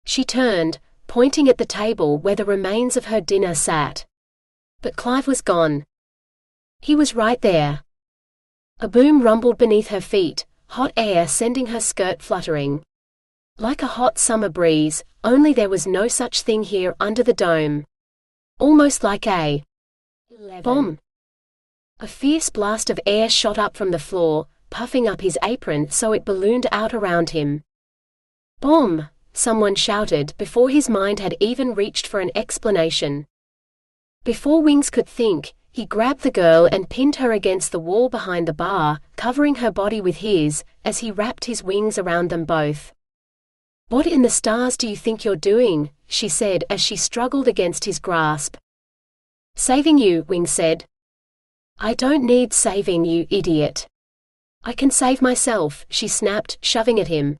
She turned, pointing at the table where the remains of her dinner sat. But Clive was gone. He was right there. A boom rumbled beneath her feet, hot air sending her skirt fluttering. Like a hot summer breeze, only there was no such thing here under the dome. Almost like a bomb. A fierce blast of air shot up from the floor, puffing up his apron so it ballooned out around him. Bomb! Someone shouted before his mind had even reached for an explanation. Before Wings could think, he grabbed the girl and pinned her against the wall behind the bar, covering her body with his, as he wrapped his wings around them both. What in the stars do you think you're doing? She said as she struggled against his grasp. Saving you, Wings said. I don't need saving, you idiot. I can save myself, she snapped, shoving at him.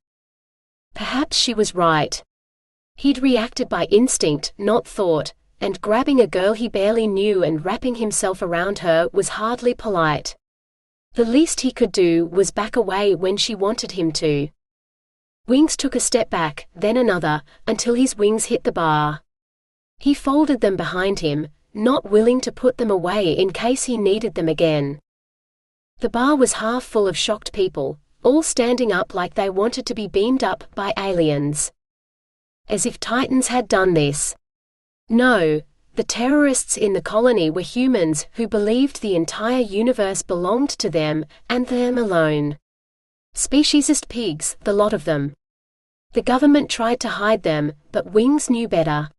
Perhaps she was right. He'd reacted by instinct, not thought, and grabbing a girl he barely knew and wrapping himself around her was hardly polite. The least he could do was back away when she wanted him to. Wings took a step back, then another, until his wings hit the bar. He folded them behind him, not willing to put them away in case he needed them again. The bar was half full of shocked people, all standing up like they wanted to be beamed up by aliens. As if Titans had done this. No, the terrorists in the colony were humans who believed the entire universe belonged to them, and them alone. Speciesist pigs, the lot of them. The government tried to hide them, but Wings knew better.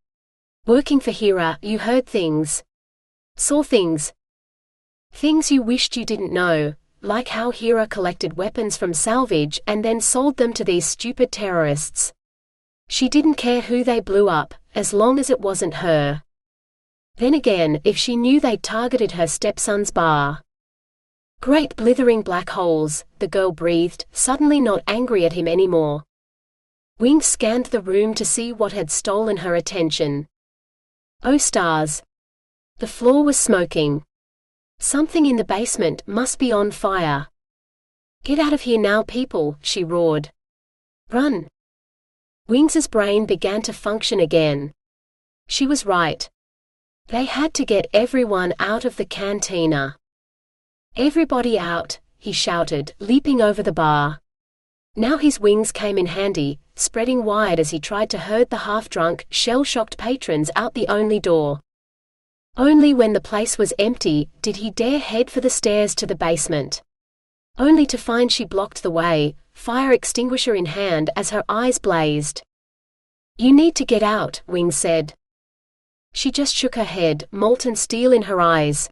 Working for Hera, you heard things. Saw things. Things you wished you didn't know, like how Hera collected weapons from salvage and then sold them to these stupid terrorists. She didn't care who they blew up, as long as it wasn't her. Then again, if she knew they'd targeted her stepson's bar. Great blithering black holes, the girl breathed, suddenly not angry at him anymore. Wings scanned the room to see what had stolen her attention. Oh stars! The floor was smoking. Something in the basement must be on fire. Get out of here now, people, she roared. Run! Wings's brain began to function again. She was right. They had to get everyone out of the cantina. Everybody out, he shouted, leaping over the bar. Now his wings came in handy, spreading wide as he tried to herd the half-drunk, shell-shocked patrons out the only door. Only when the place was empty did he dare head for the stairs to the basement. Only to find she blocked the way, fire extinguisher in hand as her eyes blazed. You need to get out, Wings said. She just shook her head, molten steel in her eyes.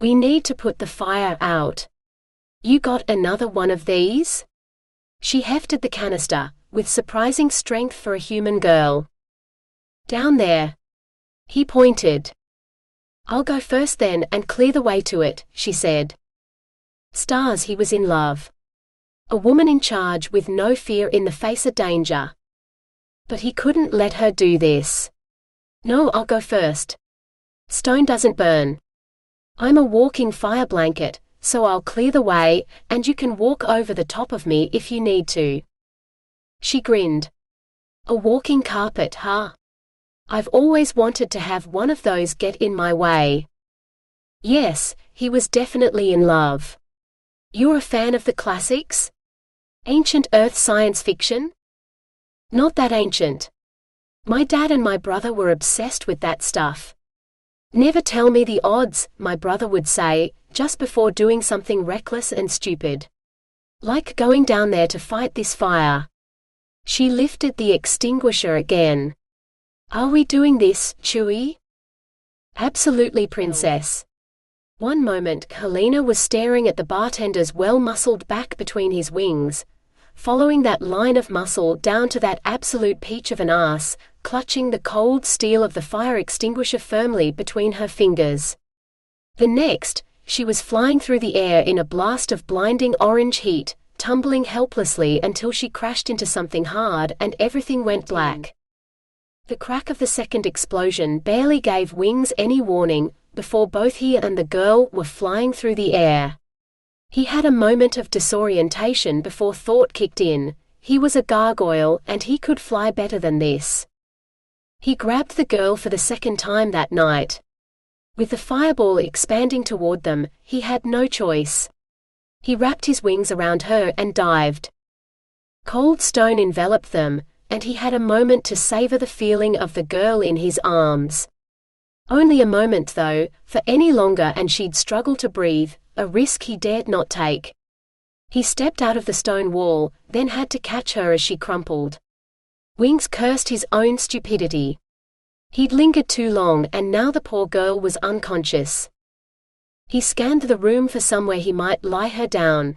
We need to put the fire out. You got another one of these? She hefted the canister, with surprising strength for a human girl. Down there. He pointed. I'll go first then and clear the way to it, she said. Stars, he was in love. A woman in charge with no fear in the face of danger. But he couldn't let her do this. No, I'll go first. Stone doesn't burn. I'm a walking fire blanket, so I'll clear the way, and you can walk over the top of me if you need to. She grinned. A walking carpet, huh? I've always wanted to have one of those get in my way. Yes, he was definitely in love. You're a fan of the classics? Ancient Earth science fiction? Not that ancient. My dad and my brother were obsessed with that stuff. "Never tell me the odds," my brother would say, just before doing something reckless and stupid. Like going down there to fight this fire. She lifted the extinguisher again. "Are we doing this, Chewie?" "Absolutely, Princess." One moment Kalina was staring at the bartender's well-muscled back between his wings, following that line of muscle down to that absolute peach of an ass, clutching the cold steel of the fire extinguisher firmly between her fingers. The next, she was flying through the air in a blast of blinding orange heat, tumbling helplessly until she crashed into something hard and everything went black. The crack of the second explosion barely gave Wings any warning, before both he and the girl were flying through the air. He had a moment of disorientation before thought kicked in. He was a gargoyle and he could fly better than this. He grabbed the girl for the second time that night. With the fireball expanding toward them, he had no choice. He wrapped his wings around her and dived. Cold stone enveloped them, and he had a moment to savor the feeling of the girl in his arms. Only a moment though, for any longer and she'd struggle to breathe, a risk he dared not take. He stepped out of the stone wall, then had to catch her as she crumpled. Wings cursed his own stupidity. He'd lingered too long and now the poor girl was unconscious. He scanned the room for somewhere he might lie her down.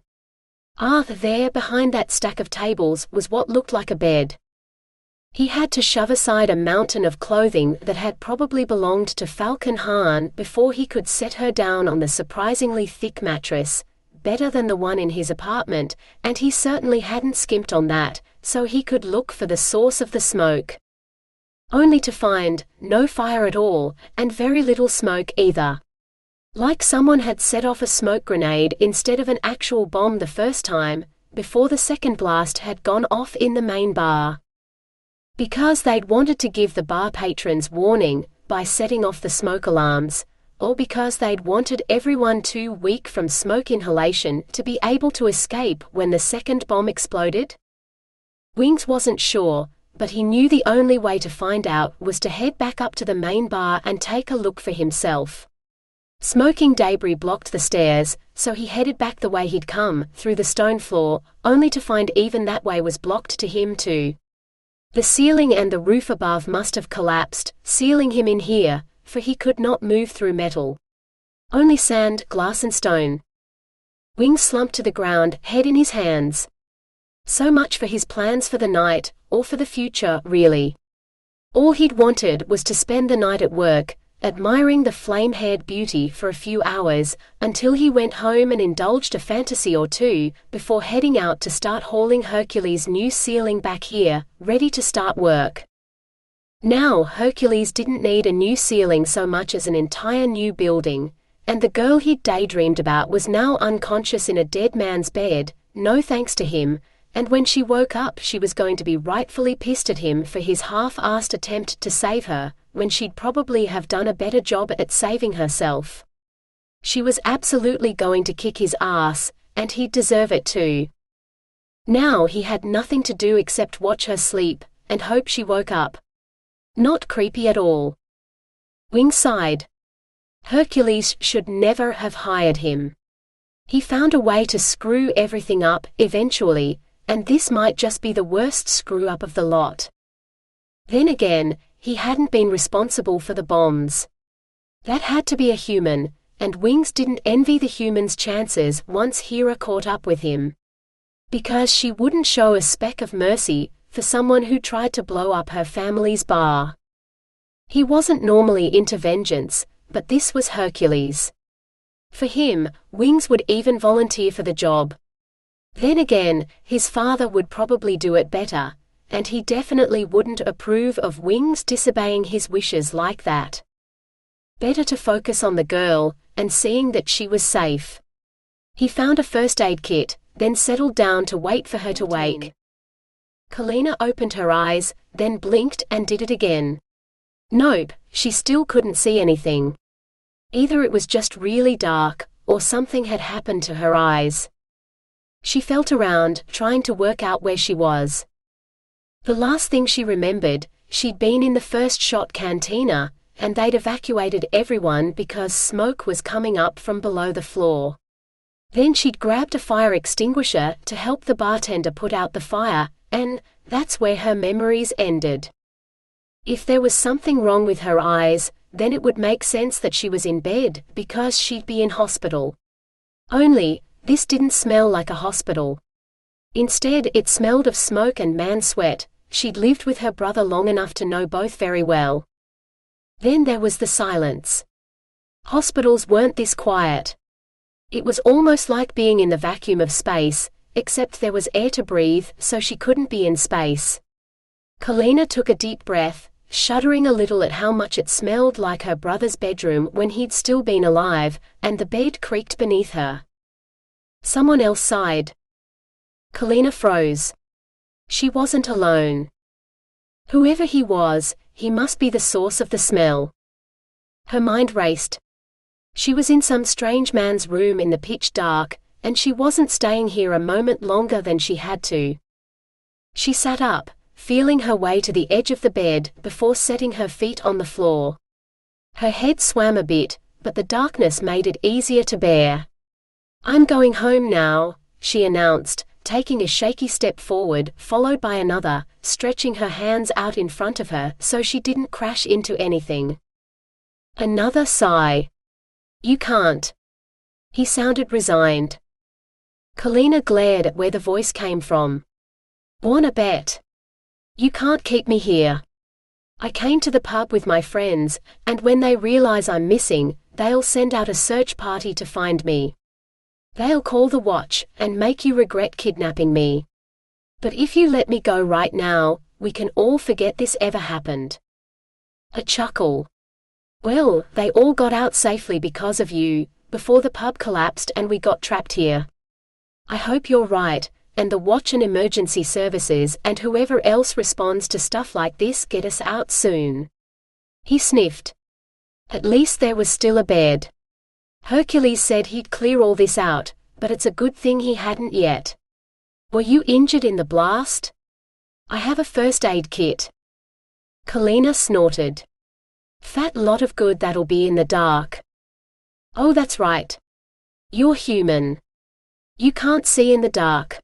There behind that stack of tables was what looked like a bed. He had to shove aside a mountain of clothing that had probably belonged to Falcon Hahn before he could set her down on the surprisingly thick mattress, better than the one in his apartment, and he certainly hadn't skimped on that, so he could look for the source of the smoke. Only to find no fire at all, and very little smoke either. Like someone had set off a smoke grenade instead of an actual bomb the first time, before the second blast had gone off in the main bar. Because they'd wanted to give the bar patrons warning by setting off the smoke alarms, or because they'd wanted everyone too weak from smoke inhalation to be able to escape when the second bomb exploded? Wings wasn't sure, but he knew the only way to find out was to head back up to the main bar and take a look for himself. Smoking debris blocked the stairs, so he headed back the way he'd come, through the stone floor, only to find even that way was blocked to him too. The ceiling and the roof above must have collapsed, sealing him in here, for he could not move through metal. Only sand, glass and stone. Wings slumped to the ground, head in his hands. So much for his plans for the night, or for the future, really. All he'd wanted was to spend the night at work, admiring the flame-haired beauty for a few hours, until he went home and indulged a fantasy or two, before heading out to start hauling Hercules' new ceiling back here, ready to start work. Now Hercules didn't need a new ceiling so much as an entire new building, and the girl he'd daydreamed about was now unconscious in a dead man's bed, no thanks to him, and when she woke up she was going to be rightfully pissed at him for his half-assed attempt to save her, when she'd probably have done a better job at saving herself. She was absolutely going to kick his ass, and he'd deserve it too. Now he had nothing to do except watch her sleep, and hope she woke up. Not creepy at all. Wing sighed. Hercules should never have hired him. He found a way to screw everything up, eventually, and this might just be the worst screw-up of the lot. Then again, he hadn't been responsible for the bombs. That had to be a human, and Wings didn't envy the human's chances once Hera caught up with him. Because she wouldn't show a speck of mercy for someone who tried to blow up her family's bar. He wasn't normally into vengeance, but this was Hercules. For him, Wings would even volunteer for the job. Then again, his father would probably do it better, and he definitely wouldn't approve of Wings disobeying his wishes like that. Better to focus on the girl, and seeing that she was safe. He found a first aid kit, then settled down to wait for her to wake. Kalina opened her eyes, then blinked and did it again. Nope, she still couldn't see anything. Either it was just really dark, or something had happened to her eyes. She felt around, trying to work out where she was. The last thing she remembered, she'd been in the first shot cantina, and they'd evacuated everyone because smoke was coming up from below the floor. Then she'd grabbed a fire extinguisher to help the bartender put out the fire, and that's where her memories ended. If there was something wrong with her eyes, then it would make sense that she was in bed, because she'd be in hospital. Only, this didn't smell like a hospital. Instead, it smelled of smoke and man sweat. She'd lived with her brother long enough to know both very well. Then there was the silence. Hospitals weren't this quiet. It was almost like being in the vacuum of space, except there was air to breathe, so she couldn't be in space. Kalina took a deep breath, shuddering a little at how much it smelled like her brother's bedroom when he'd still been alive, and the bed creaked beneath her. Someone else sighed. Kalina froze. She wasn't alone. Whoever he was, he must be the source of the smell. Her mind raced. She was in some strange man's room in the pitch dark, and she wasn't staying here a moment longer than she had to. She sat up, feeling her way to the edge of the bed before setting her feet on the floor. Her head swam a bit, but the darkness made it easier to bear. "I'm going home now," she announced, taking a shaky step forward, followed by another, stretching her hands out in front of her so she didn't crash into anything. Another sigh. "You can't." He sounded resigned. Kalina glared at where the voice came from. "Wanna bet? You can't keep me here. I came to the pub with my friends, and when they realize I'm missing, they'll send out a search party to find me. They'll call the watch, and make you regret kidnapping me. But if you let me go right now, we can all forget this ever happened." A chuckle. "Well, they all got out safely because of you, before the pub collapsed and we got trapped here. I hope you're right, and the watch and emergency services and whoever else responds to stuff like this get us out soon." He sniffed. At least there was still a bed. Hercules said he'd clear all this out, but it's a good thing he hadn't yet. "Were you injured in the blast?" "I have a first aid kit." Kalina snorted. "Fat lot of good that'll be in the dark." "Oh, that's right. You're human. You can't see in the dark.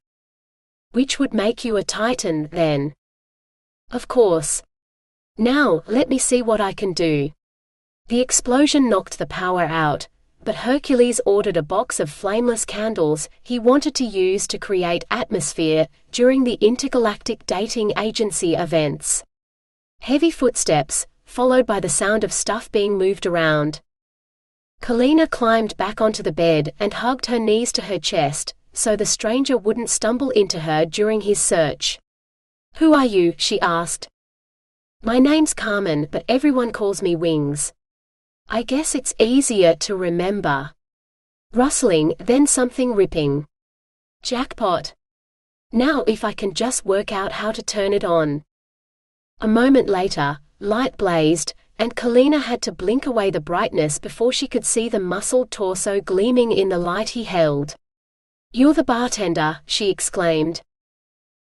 Which would make you a Titan, then." "Of course. Now, let me see what I can do." The explosion knocked the power out, but Hercules ordered a box of flameless candles he wanted to use to create atmosphere during the Intergalactic Dating Agency events. Heavy footsteps, followed by the sound of stuff being moved around. Kalina climbed back onto the bed and hugged her knees to her chest, so the stranger wouldn't stumble into her during his search. "Who are you?" she asked. "My name's Kamen, but everyone calls me Wings. I guess it's easier to remember." Rustling, then something ripping. Jackpot. Now if I can just work out how to turn it on. A moment later, light blazed, and Kalina had to blink away the brightness before she could see the muscled torso gleaming in the light he held. "You're the bartender," she exclaimed.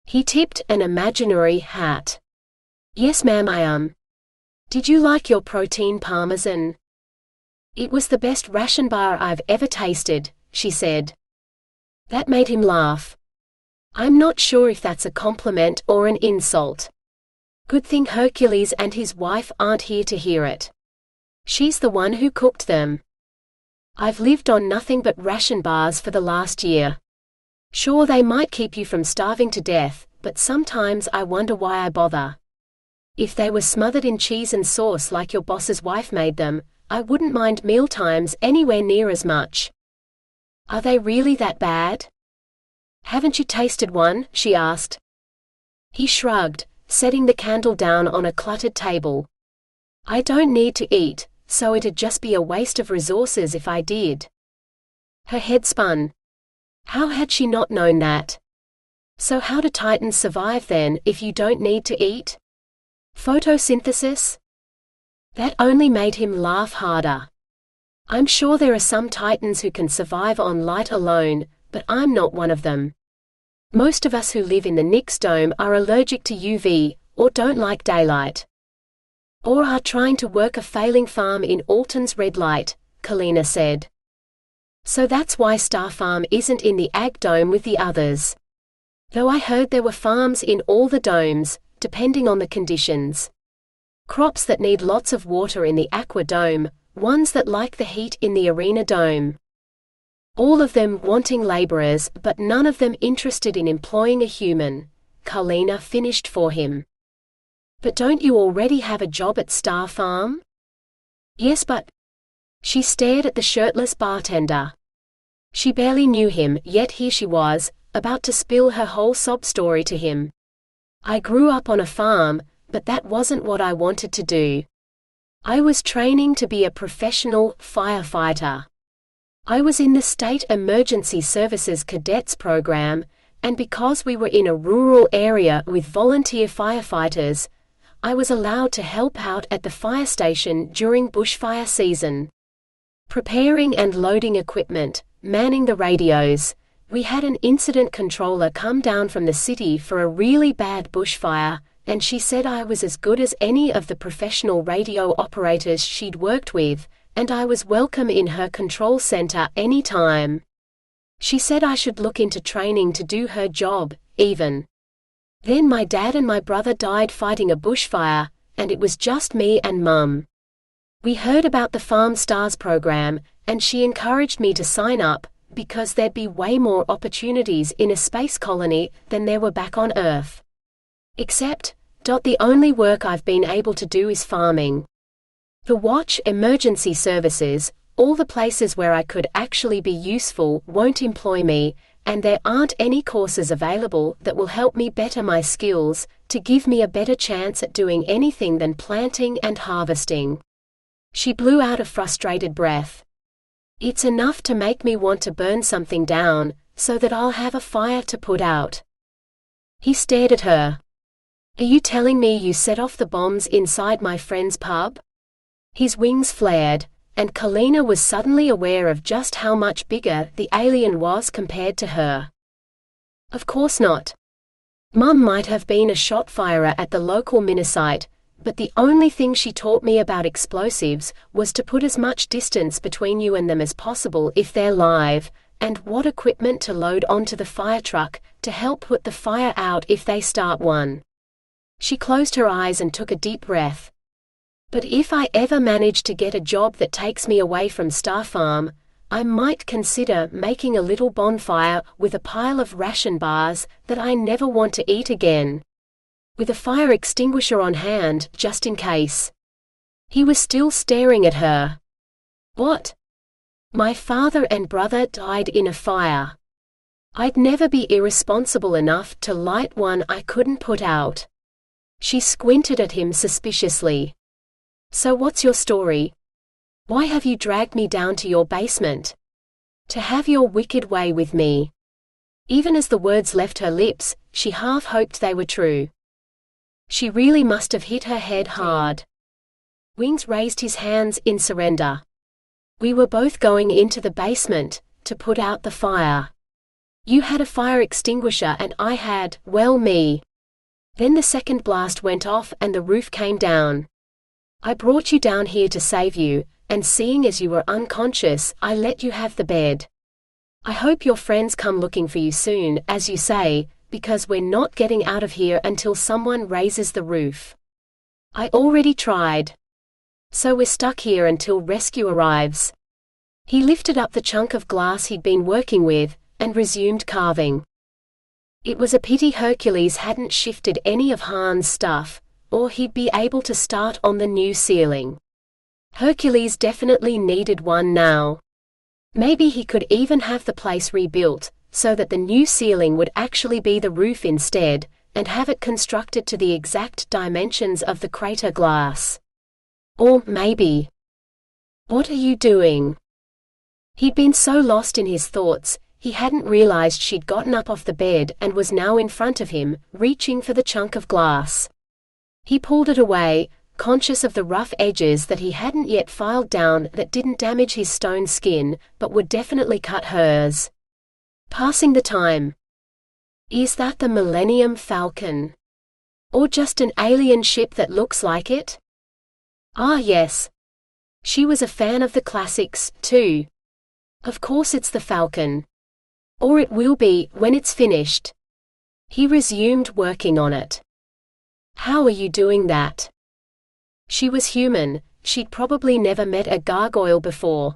He tipped an imaginary hat. "Yes ma'am, I am. Did you like your protein parmesan?" "It was the best ration bar I've ever tasted," she said. That made him laugh. "I'm not sure if that's a compliment or an insult. Good thing Hercules and his wife aren't here to hear it. She's the one who cooked them. I've lived on nothing but ration bars for the last year. Sure, they might keep you from starving to death, but sometimes I wonder why I bother. If they were smothered in cheese and sauce like your boss's wife made them, I wouldn't mind mealtimes anywhere near as much." "Are they really that bad?" "Haven't you tasted one?" she asked. He shrugged, setting the candle down on a cluttered table. "I don't need to eat, so it'd just be a waste of resources if I did." Her head spun. How had she not known that? So how do Titans survive then, if you don't need to eat? Photosynthesis? That only made him laugh harder. "I'm sure there are some Titans who can survive on light alone, but I'm not one of them. Most of us who live in the Nix dome are allergic to UV, or don't like daylight." Or are trying to work a failing farm in Alton's red light, Kalina said. So that's why Starr Farm isn't in the Ag Dome with the others. Though I heard there were farms in all the domes, depending on the conditions. Crops that need lots of water in the Aqua Dome, ones that like the heat in the Arena Dome. All of them wanting laborers, but none of them interested in employing a human, Kalina finished for him. But don't you already have a job at Starr Farm? Yes, but... She stared at the shirtless bartender. She barely knew him, yet here she was, about to spill her whole sob story to him. I grew up on a farm, but that wasn't what I wanted to do. I was training to be a professional firefighter. I was in the State Emergency Services Cadets program, and because we were in a rural area with volunteer firefighters, I was allowed to help out at the fire station during bushfire season. Preparing and loading equipment, manning the radios. We had an incident controller come down from the city for a really bad bushfire, and she said I was as good as any of the professional radio operators she'd worked with, and I was welcome in her control center any time. She said I should look into training to do her job, even. Then my dad and my brother died fighting a bushfire, and it was just me and Mum. We heard about the Farm Stars program, and she encouraged me to sign up, because there'd be way more opportunities in a space colony than there were back on Earth. Except, the only work I've been able to do is farming. The Watch Emergency Services, all the places where I could actually be useful, won't employ me, and there aren't any courses available that will help me better my skills, to give me a better chance at doing anything than planting and harvesting. She blew out a frustrated breath. It's enough to make me want to burn something down, so that I'll have a fire to put out. He stared at her. Are you telling me you set off the bombs inside my friend's pub? His wings flared, and Kalina was suddenly aware of just how much bigger the alien was compared to her. Of course not. Mum might have been a shot firer at the local minisite, but the only thing she taught me about explosives was to put as much distance between you and them as possible if they're live, and what equipment to load onto the fire truck to help put the fire out if they start one. She closed her eyes and took a deep breath. But if I ever manage to get a job that takes me away from Starr Farm, I might consider making a little bonfire with a pile of ration bars that I never want to eat again. With a fire extinguisher on hand, just in case. He was still staring at her. What? My father and brother died in a fire. I'd never be irresponsible enough to light one I couldn't put out. She squinted at him suspiciously. So what's your story? Why have you dragged me down to your basement? To have your wicked way with me. Even as the words left her lips, she half hoped they were true. She really must have hit her head hard. Wings raised his hands in surrender. We were both going into the basement to put out the fire. You had a fire extinguisher and I had, well, me. Then the second blast went off and the roof came down. I brought you down here to save you, and seeing as you were unconscious, I let you have the bed. I hope your friends come looking for you soon, as you say, because we're not getting out of here until someone raises the roof. I already tried. So we're stuck here until rescue arrives. He lifted up the chunk of glass he'd been working with, and resumed carving. It was a pity Hercules hadn't shifted any of Han's stuff, or he'd be able to start on the new ceiling. Hercules definitely needed one now. Maybe he could even have the place rebuilt, so that the new ceiling would actually be the roof instead, and have it constructed to the exact dimensions of the crater glass. Or maybe... What are you doing? He'd been so lost in his thoughts, he hadn't realized she'd gotten up off the bed and was now in front of him, reaching for the chunk of glass. He pulled it away, conscious of the rough edges that he hadn't yet filed down that didn't damage his stone skin, but would definitely cut hers. Passing the time. Is that the Millennium Falcon? Or just an alien ship that looks like it? Ah yes. She was a fan of the classics, too. Of course it's the Falcon. Or it will be, when it's finished. He resumed working on it. How are you doing that? She was human, she'd probably never met a gargoyle before.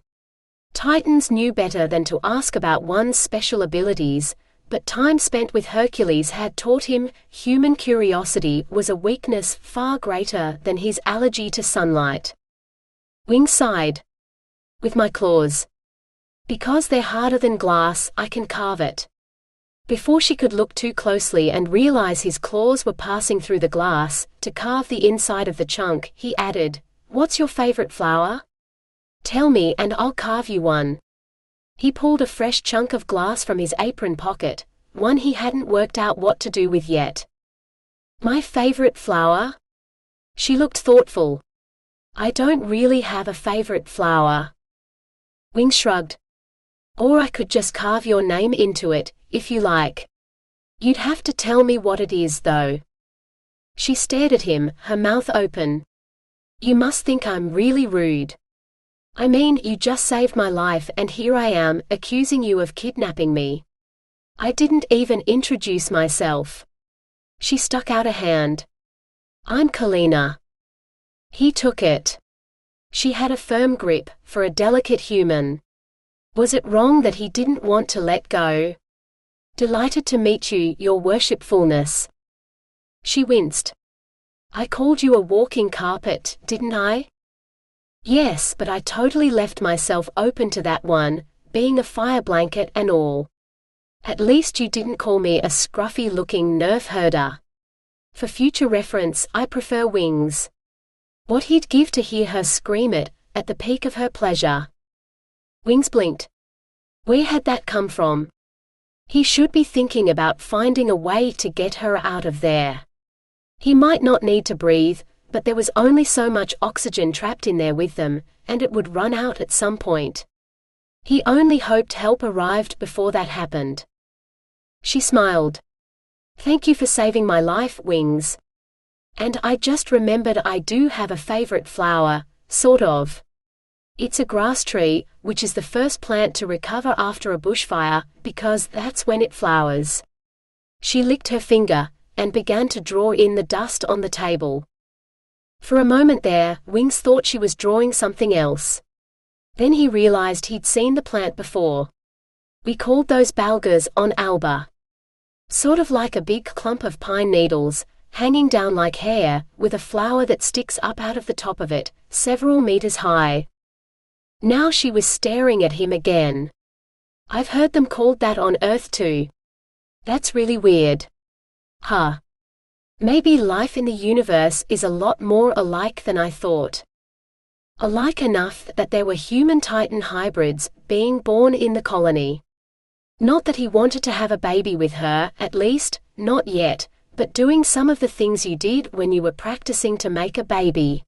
Titans knew better than to ask about one's special abilities, but time spent with Hercules had taught him human curiosity was a weakness far greater than his allergy to sunlight. Wing sighed. With my claws. Because they're harder than glass, I can carve it. Before she could look too closely and realize his claws were passing through the glass, to carve the inside of the chunk, he added, "What's your favorite flower? Tell me and I'll carve you one." He pulled a fresh chunk of glass from his apron pocket, one he hadn't worked out what to do with yet. My favorite flower? She looked thoughtful. I don't really have a favorite flower. Wing shrugged. Or I could just carve your name into it, if you like. You'd have to tell me what it is, though. She stared at him, her mouth open. You must think I'm really rude. I mean, you just saved my life and here I am, accusing you of kidnapping me. I didn't even introduce myself. She stuck out a hand. I'm Kalina. He took it. She had a firm grip, for a delicate human. Was it wrong that he didn't want to let go? Delighted to meet you, your worshipfulness. She winced. I called you a walking carpet, didn't I? Yes, but I totally left myself open to that one, being a fire blanket and all. At least you didn't call me a scruffy-looking nerf herder. For future reference, I prefer wings. What he'd give to hear her scream it, at the peak of her pleasure. Wings blinked. Where had that come from? He should be thinking about finding a way to get her out of there. He might not need to breathe, but there was only so much oxygen trapped in there with them, and it would run out at some point. He only hoped help arrived before that happened. She smiled. Thank you for saving my life, Wings. And I just remembered I do have a favorite flower, sort of. It's a grass tree, which is the first plant to recover after a bushfire, because that's when it flowers. She licked her finger, and began to draw in the dust on the table. For a moment there, Wings thought she was drawing something else. Then he realized he'd seen the plant before. We called those balgas on alba. Sort of like a big clump of pine needles, hanging down like hair, with a flower that sticks up out of the top of it, several meters high. Now she was staring at him again. I've heard them called that on Earth too. That's really weird. Huh. Maybe life in the universe is a lot more alike than I thought. Alike enough that there were human Titan hybrids being born in the colony. Not that he wanted to have a baby with her, at least, not yet, but doing some of the things you did when you were practicing to make a baby.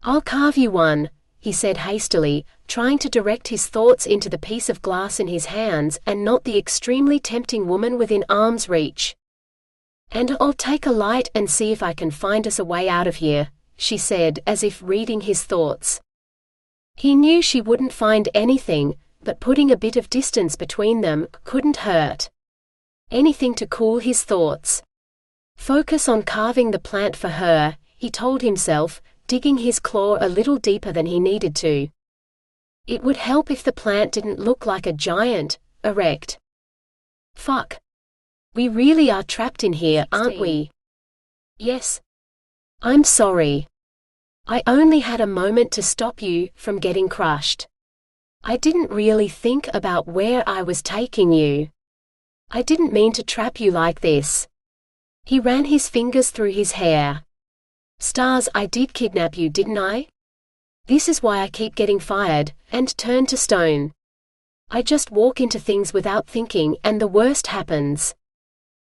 I'll carve you one, he said hastily, trying to direct his thoughts into the piece of glass in his hands and not the extremely tempting woman within arm's reach. And I'll take a light and see if I can find us a way out of here, she said, as if reading his thoughts. He knew she wouldn't find anything, but putting a bit of distance between them couldn't hurt. Anything to cool his thoughts. Focus on carving the plant for her, he told himself, digging his claw a little deeper than he needed to. It would help if the plant didn't look like a giant, erect. Fuck. We really are trapped in here, aren't we? Yes. I'm sorry. I only had a moment to stop you from getting crushed. I didn't really think about where I was taking you. I didn't mean to trap you like this. He ran his fingers through his hair. Stars, I did kidnap you, didn't I? This is why I keep getting fired, and turned to stone. I just walk into things without thinking and the worst happens.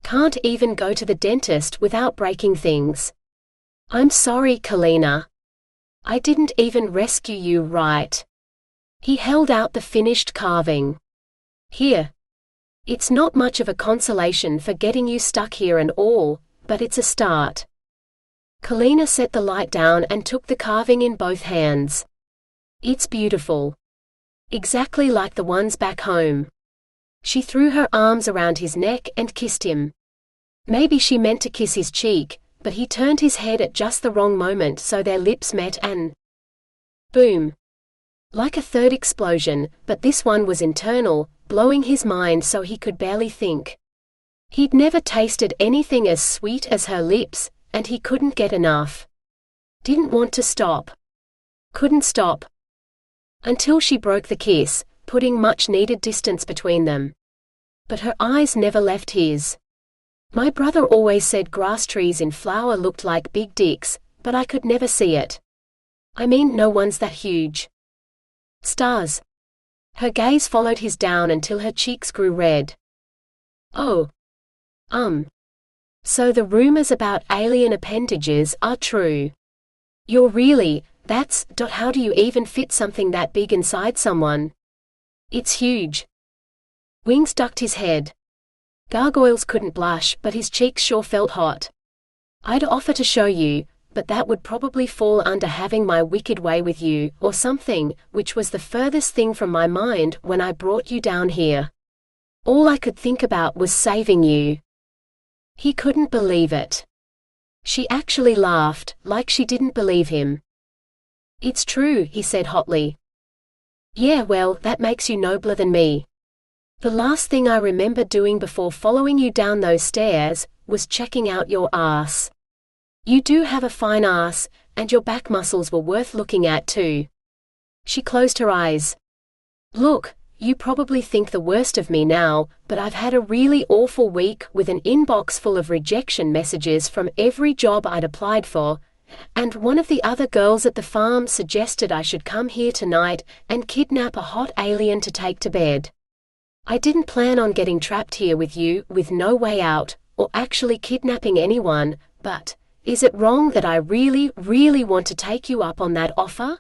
Can't even go to the dentist without breaking things. I'm sorry, Kalina. I didn't even rescue you, right? He held out the finished carving. Here. It's not much of a consolation for getting you stuck here and all, but it's a start. Kalina set the light down and took the carving in both hands. It's beautiful. Exactly like the ones back home. She threw her arms around his neck and kissed him. Maybe she meant to kiss his cheek, but he turned his head at just the wrong moment, so their lips met and boom. Like a third explosion, but this one was internal, blowing his mind so he could barely think. He'd never tasted anything as sweet as her lips, and he couldn't get enough. Didn't want to stop. Couldn't stop. Until she broke the kiss, putting much needed distance between them. But her eyes never left his. My brother always said grass trees in flower looked like big dicks, but I could never see it. I mean, no one's that huge. Stars. Her gaze followed his down until her cheeks grew red. Oh. So the rumors about alien appendages are true. You're really, how do you even fit something that big inside someone? It's huge. Wings ducked his head. Gargoyles couldn't blush, but his cheeks sure felt hot. I'd offer to show you, but that would probably fall under having my wicked way with you, or something, which was the furthest thing from my mind when I brought you down here. All I could think about was saving you. He couldn't believe it. She actually laughed, like she didn't believe him. It's true, he said hotly. Yeah, well, that makes you nobler than me. The last thing I remember doing before following you down those stairs was checking out your ass. You do have a fine ass, and your back muscles were worth looking at too. She closed her eyes. Look, you probably think the worst of me now, but I've had a really awful week with an inbox full of rejection messages from every job I'd applied for, and one of the other girls at the farm suggested I should come here tonight and kidnap a hot alien to take to bed. I didn't plan on getting trapped here with you with no way out, or actually kidnapping anyone, but is it wrong that I really, really want to take you up on that offer?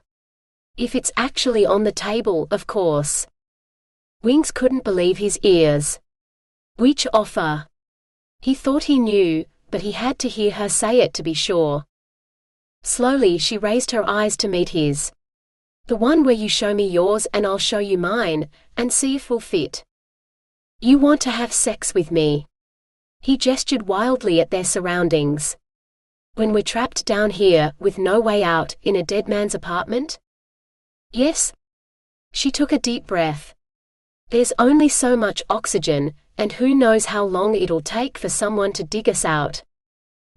If it's actually on the table, of course. Wings couldn't believe his ears. Which offer? He thought he knew, but he had to hear her say it to be sure. Slowly she raised her eyes to meet his. The one where you show me yours and I'll show you mine, and see if we'll fit. You want to have sex with me? He gestured wildly at their surroundings. When we're trapped down here, with no way out, in a dead man's apartment? Yes? She took a deep breath. There's only so much oxygen, and who knows how long it'll take for someone to dig us out.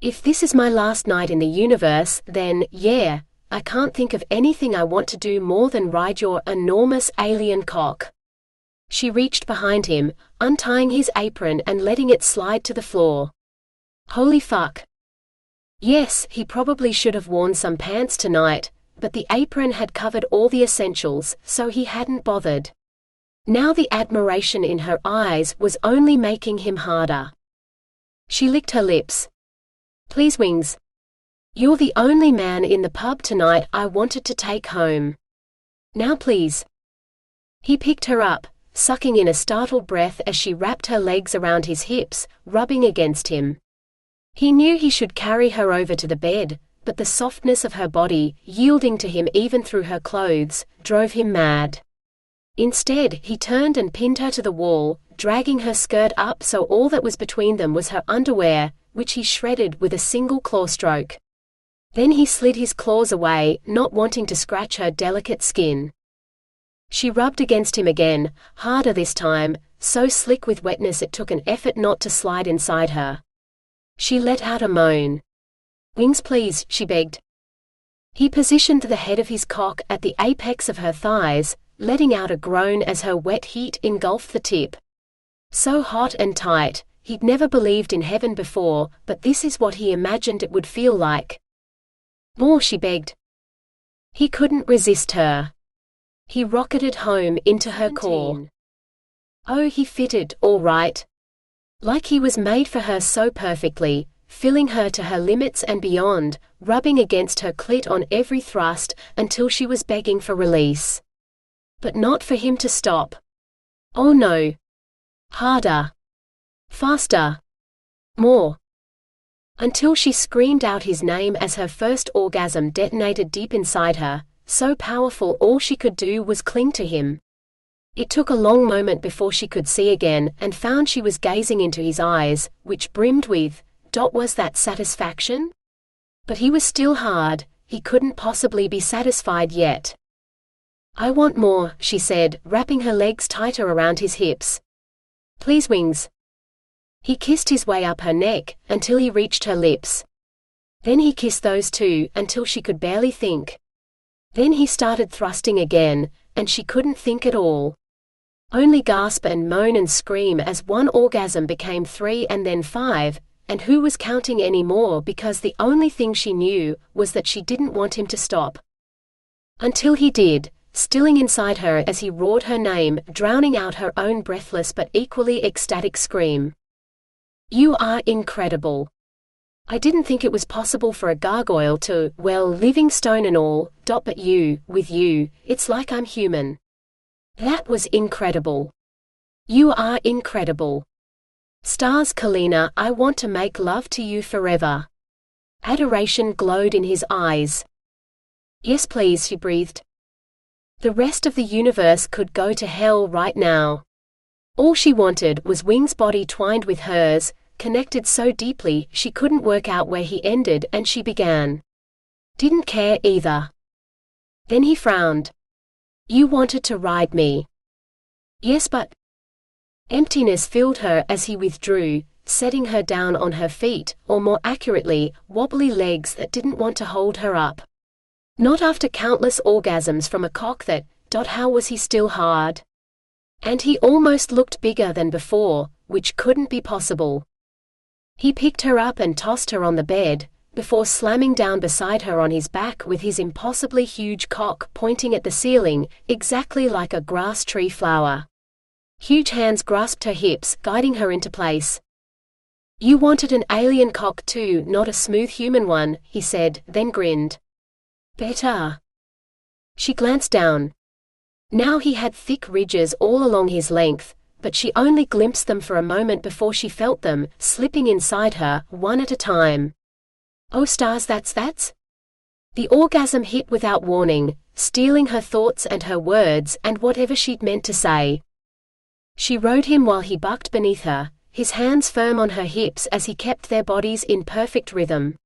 If this is my last night in the universe, then, yeah, I can't think of anything I want to do more than ride your enormous alien cock. She reached behind him, untying his apron and letting it slide to the floor. Holy fuck. Yes, he probably should have worn some pants tonight, but the apron had covered all the essentials, so he hadn't bothered. Now the admiration in her eyes was only making him harder. She licked her lips. Please, Wings. You're the only man in the pub tonight I wanted to take home. Now please. He picked her up, sucking in a startled breath as she wrapped her legs around his hips, rubbing against him. He knew he should carry her over to the bed, but the softness of her body, yielding to him even through her clothes, drove him mad. Instead, he turned and pinned her to the wall, dragging her skirt up so all that was between them was her underwear, which he shredded with a single claw stroke. Then he slid his claws away, not wanting to scratch her delicate skin. She rubbed against him again, harder this time, so slick with wetness it took an effort not to slide inside her. She let out a moan. Wings, please, she begged. He positioned the head of his cock at the apex of her thighs, letting out a groan as her wet heat engulfed the tip. So hot and tight, he'd never believed in heaven before, but this is what he imagined it would feel like. More, she begged. He couldn't resist her. He rocketed home into her core. Oh, he fitted, all right. Like he was made for her so perfectly, filling her to her limits and beyond, rubbing against her clit on every thrust until she was begging for release. But not for him to stop. Oh no. Harder. Faster. More. until she screamed out his name as her first orgasm detonated deep inside her, so powerful all she could do was cling to him. It took a long moment before she could see again and found she was gazing into his eyes, which brimmed with, was that satisfaction? But he was still hard, he couldn't possibly be satisfied yet. I want more, she said, wrapping her legs tighter around his hips. Please, wings. He kissed his way up her neck, until he reached her lips. Then he kissed those too, until she could barely think. Then he started thrusting again, and she couldn't think at all. Only gasp and moan and scream as one orgasm became 3 and then 5, and who was counting any more because the only thing she knew was that she didn't want him to stop. Until he did, stilling inside her as he roared her name, drowning out her own breathless but equally ecstatic scream. You are incredible. I didn't think it was possible for a gargoyle to, well, living stone and all, but you, with you, it's like I'm human. That was incredible. You are incredible. Star's Kalina, I want to make love to you forever. Adoration glowed in his eyes. Yes please, she breathed. The rest of the universe could go to hell right now. All she wanted was Wing's body twined with hers, connected so deeply she couldn't work out where he ended and she began. Didn't care either. Then he frowned. You wanted to ride me. Yes, but... Emptiness filled her as he withdrew, setting her down on her feet, or more accurately, wobbly legs that didn't want to hold her up. Not after countless orgasms from a cock that, how was he still hard? And he almost looked bigger than before, which couldn't be possible. He picked her up and tossed her on the bed, before slamming down beside her on his back with his impossibly huge cock pointing at the ceiling, exactly like a grass tree flower. Huge hands grasped her hips, guiding her into place. You wanted an alien cock too, not a smooth human one, he said, then grinned. Better. She glanced down. Now he had thick ridges all along his length, but she only glimpsed them for a moment before she felt them, slipping inside her, one at a time. Oh stars, that's... The orgasm hit without warning, stealing her thoughts and her words and whatever she'd meant to say. She rode him while he bucked beneath her, his hands firm on her hips as he kept their bodies in perfect rhythm.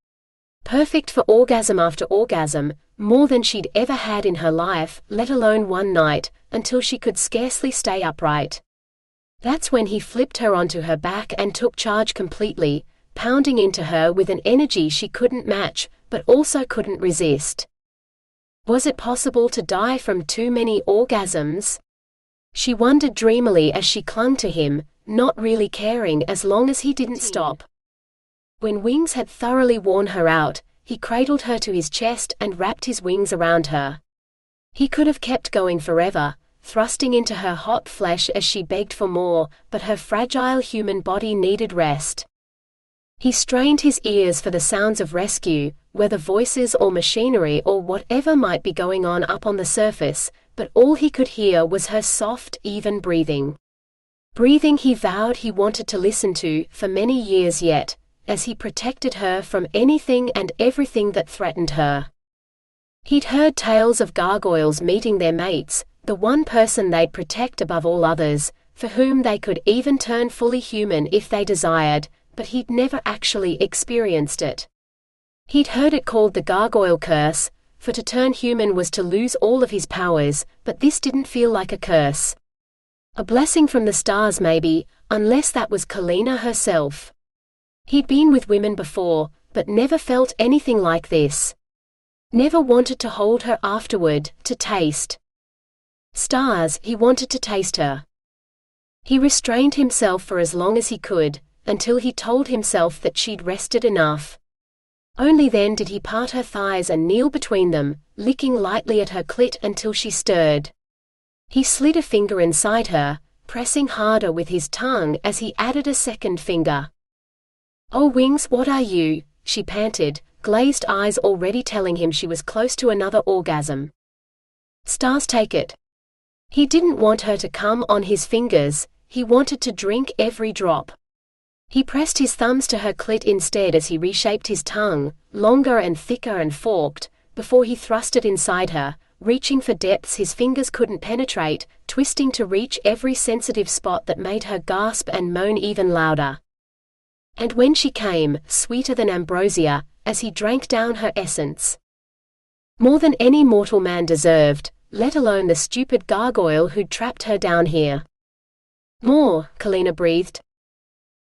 Perfect for orgasm after orgasm, more than she'd ever had in her life, let alone one night, until she could scarcely stay upright. That's when he flipped her onto her back and took charge completely, pounding into her with an energy she couldn't match, but also couldn't resist. Was it possible to die from too many orgasms? She wondered dreamily as she clung to him, not really caring as long as he didn't stop. When Wings had thoroughly worn her out, he cradled her to his chest and wrapped his wings around her. He could have kept going forever, thrusting into her hot flesh as she begged for more, but her fragile human body needed rest. He strained his ears for the sounds of rescue, whether voices or machinery or whatever might be going on up on the surface, but all he could hear was her soft, even breathing. Breathing he vowed he wanted to listen to for many years yet, as he protected her from anything and everything that threatened her. He'd heard tales of gargoyles meeting their mates, the one person they'd protect above all others, for whom they could even turn fully human if they desired, but he'd never actually experienced it. He'd heard it called the gargoyle curse, for to turn human was to lose all of his powers, but this didn't feel like a curse. A blessing from the stars maybe, unless that was Kalina herself. He'd been with women before, but never felt anything like this. Never wanted to hold her afterward, to taste. Stars, he wanted to taste her. He restrained himself for as long as he could, until he told himself that she'd rested enough. Only then did he part her thighs and kneel between them, licking lightly at her clit until she stirred. He slid a finger inside her, pressing harder with his tongue as he added a second finger. Oh Wings, what are you? She panted, glazed eyes already telling him she was close to another orgasm. Stars, take it. He didn't want her to come on his fingers, he wanted to drink every drop. He pressed his thumbs to her clit instead as he reshaped his tongue, longer and thicker and forked, before he thrust it inside her, reaching for depths his fingers couldn't penetrate, twisting to reach every sensitive spot that made her gasp and moan even louder. And when she came, sweeter than ambrosia, as he drank down her essence. More than any mortal man deserved, let alone the stupid gargoyle who'd trapped her down here. More, Kalina breathed.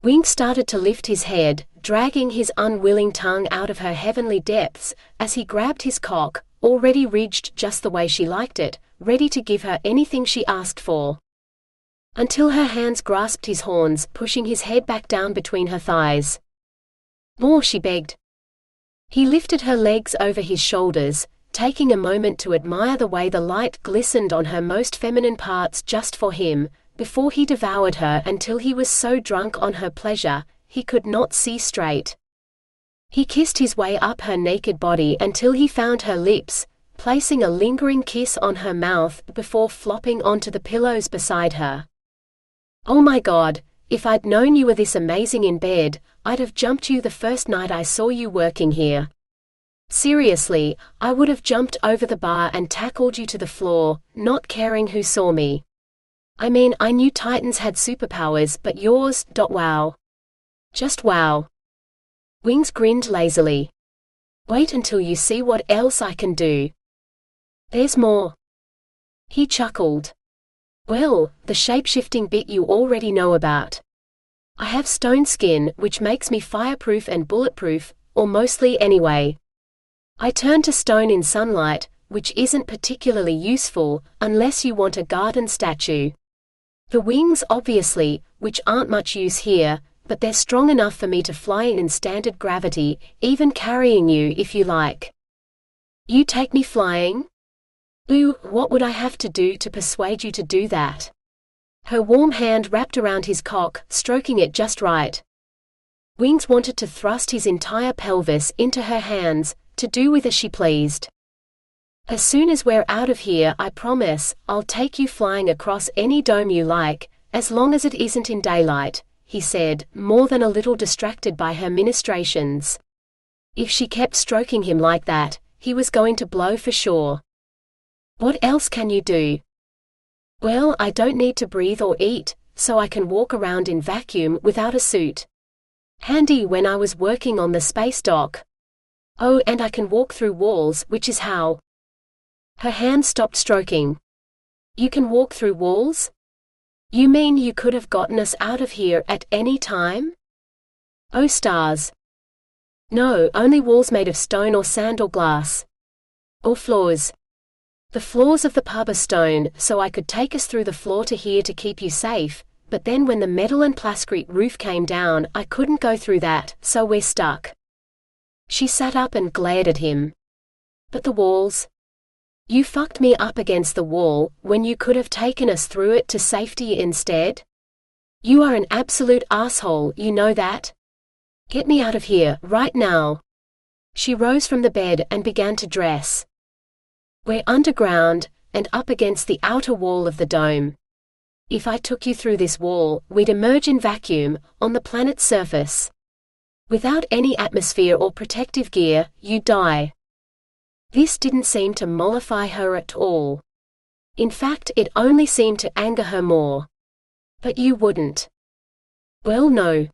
Wings started to lift his head, dragging his unwilling tongue out of her heavenly depths, as he grabbed his cock, already ridged just the way she liked it, ready to give her anything she asked for. Until her hands grasped his horns, pushing his head back down between her thighs. More, she begged. He lifted her legs over his shoulders, taking a moment to admire the way the light glistened on her most feminine parts just for him, before he devoured her until he was so drunk on her pleasure, he could not see straight. He kissed his way up her naked body until he found her lips, placing a lingering kiss on her mouth before flopping onto the pillows beside her. Oh my God, if I'd known you were this amazing in bed, I'd have jumped you the first night I saw you working here. Seriously, I would have jumped over the bar and tackled you to the floor, not caring who saw me. I mean, I knew Titans had superpowers, but yours, wow. Just wow. Wings grinned lazily. Wait until you see what else I can do. There's more. He chuckled. Well, the shape-shifting bit you already know about. I have stone skin, which makes me fireproof and bulletproof, or mostly anyway. I turn to stone in sunlight, which isn't particularly useful, unless you want a garden statue. The wings obviously, which aren't much use here, but they're strong enough for me to fly in standard gravity, even carrying you if you like. You take me flying? Ooh, what would I have to do to persuade you to do that? Her warm hand wrapped around his cock, stroking it just right. Wings wanted to thrust his entire pelvis into her hands, to do with as she pleased. As soon as we're out of here, I promise, I'll take you flying across any dome you like, as long as it isn't in daylight, he said, more than a little distracted by her ministrations. If she kept stroking him like that, he was going to blow for sure. What else can you do? Well, I don't need to breathe or eat, so I can walk around in vacuum without a suit. Handy when I was working on the space dock. Oh, and I can walk through walls, which is how. Her hand stopped stroking. You can walk through walls? You mean you could have gotten us out of here at any time? Oh stars. No, only walls made of stone or sand or glass. Or floors. The floors of the pub are stone, so I could take us through the floor to here to keep you safe, but then when the metal and plascrete roof came down, I couldn't go through that, so we're stuck. She sat up and glared at him. But the walls? You fucked me up against the wall, when you could have taken us through it to safety instead? You are an absolute asshole, you know that? Get me out of here, right now. She rose from the bed and began to dress. We're underground, and up against the outer wall of the dome. If I took you through this wall, we'd emerge in vacuum, on the planet's surface. Without any atmosphere or protective gear, you'd die. This didn't seem to mollify her at all. In fact, it only seemed to anger her more. But you wouldn't. Well, no.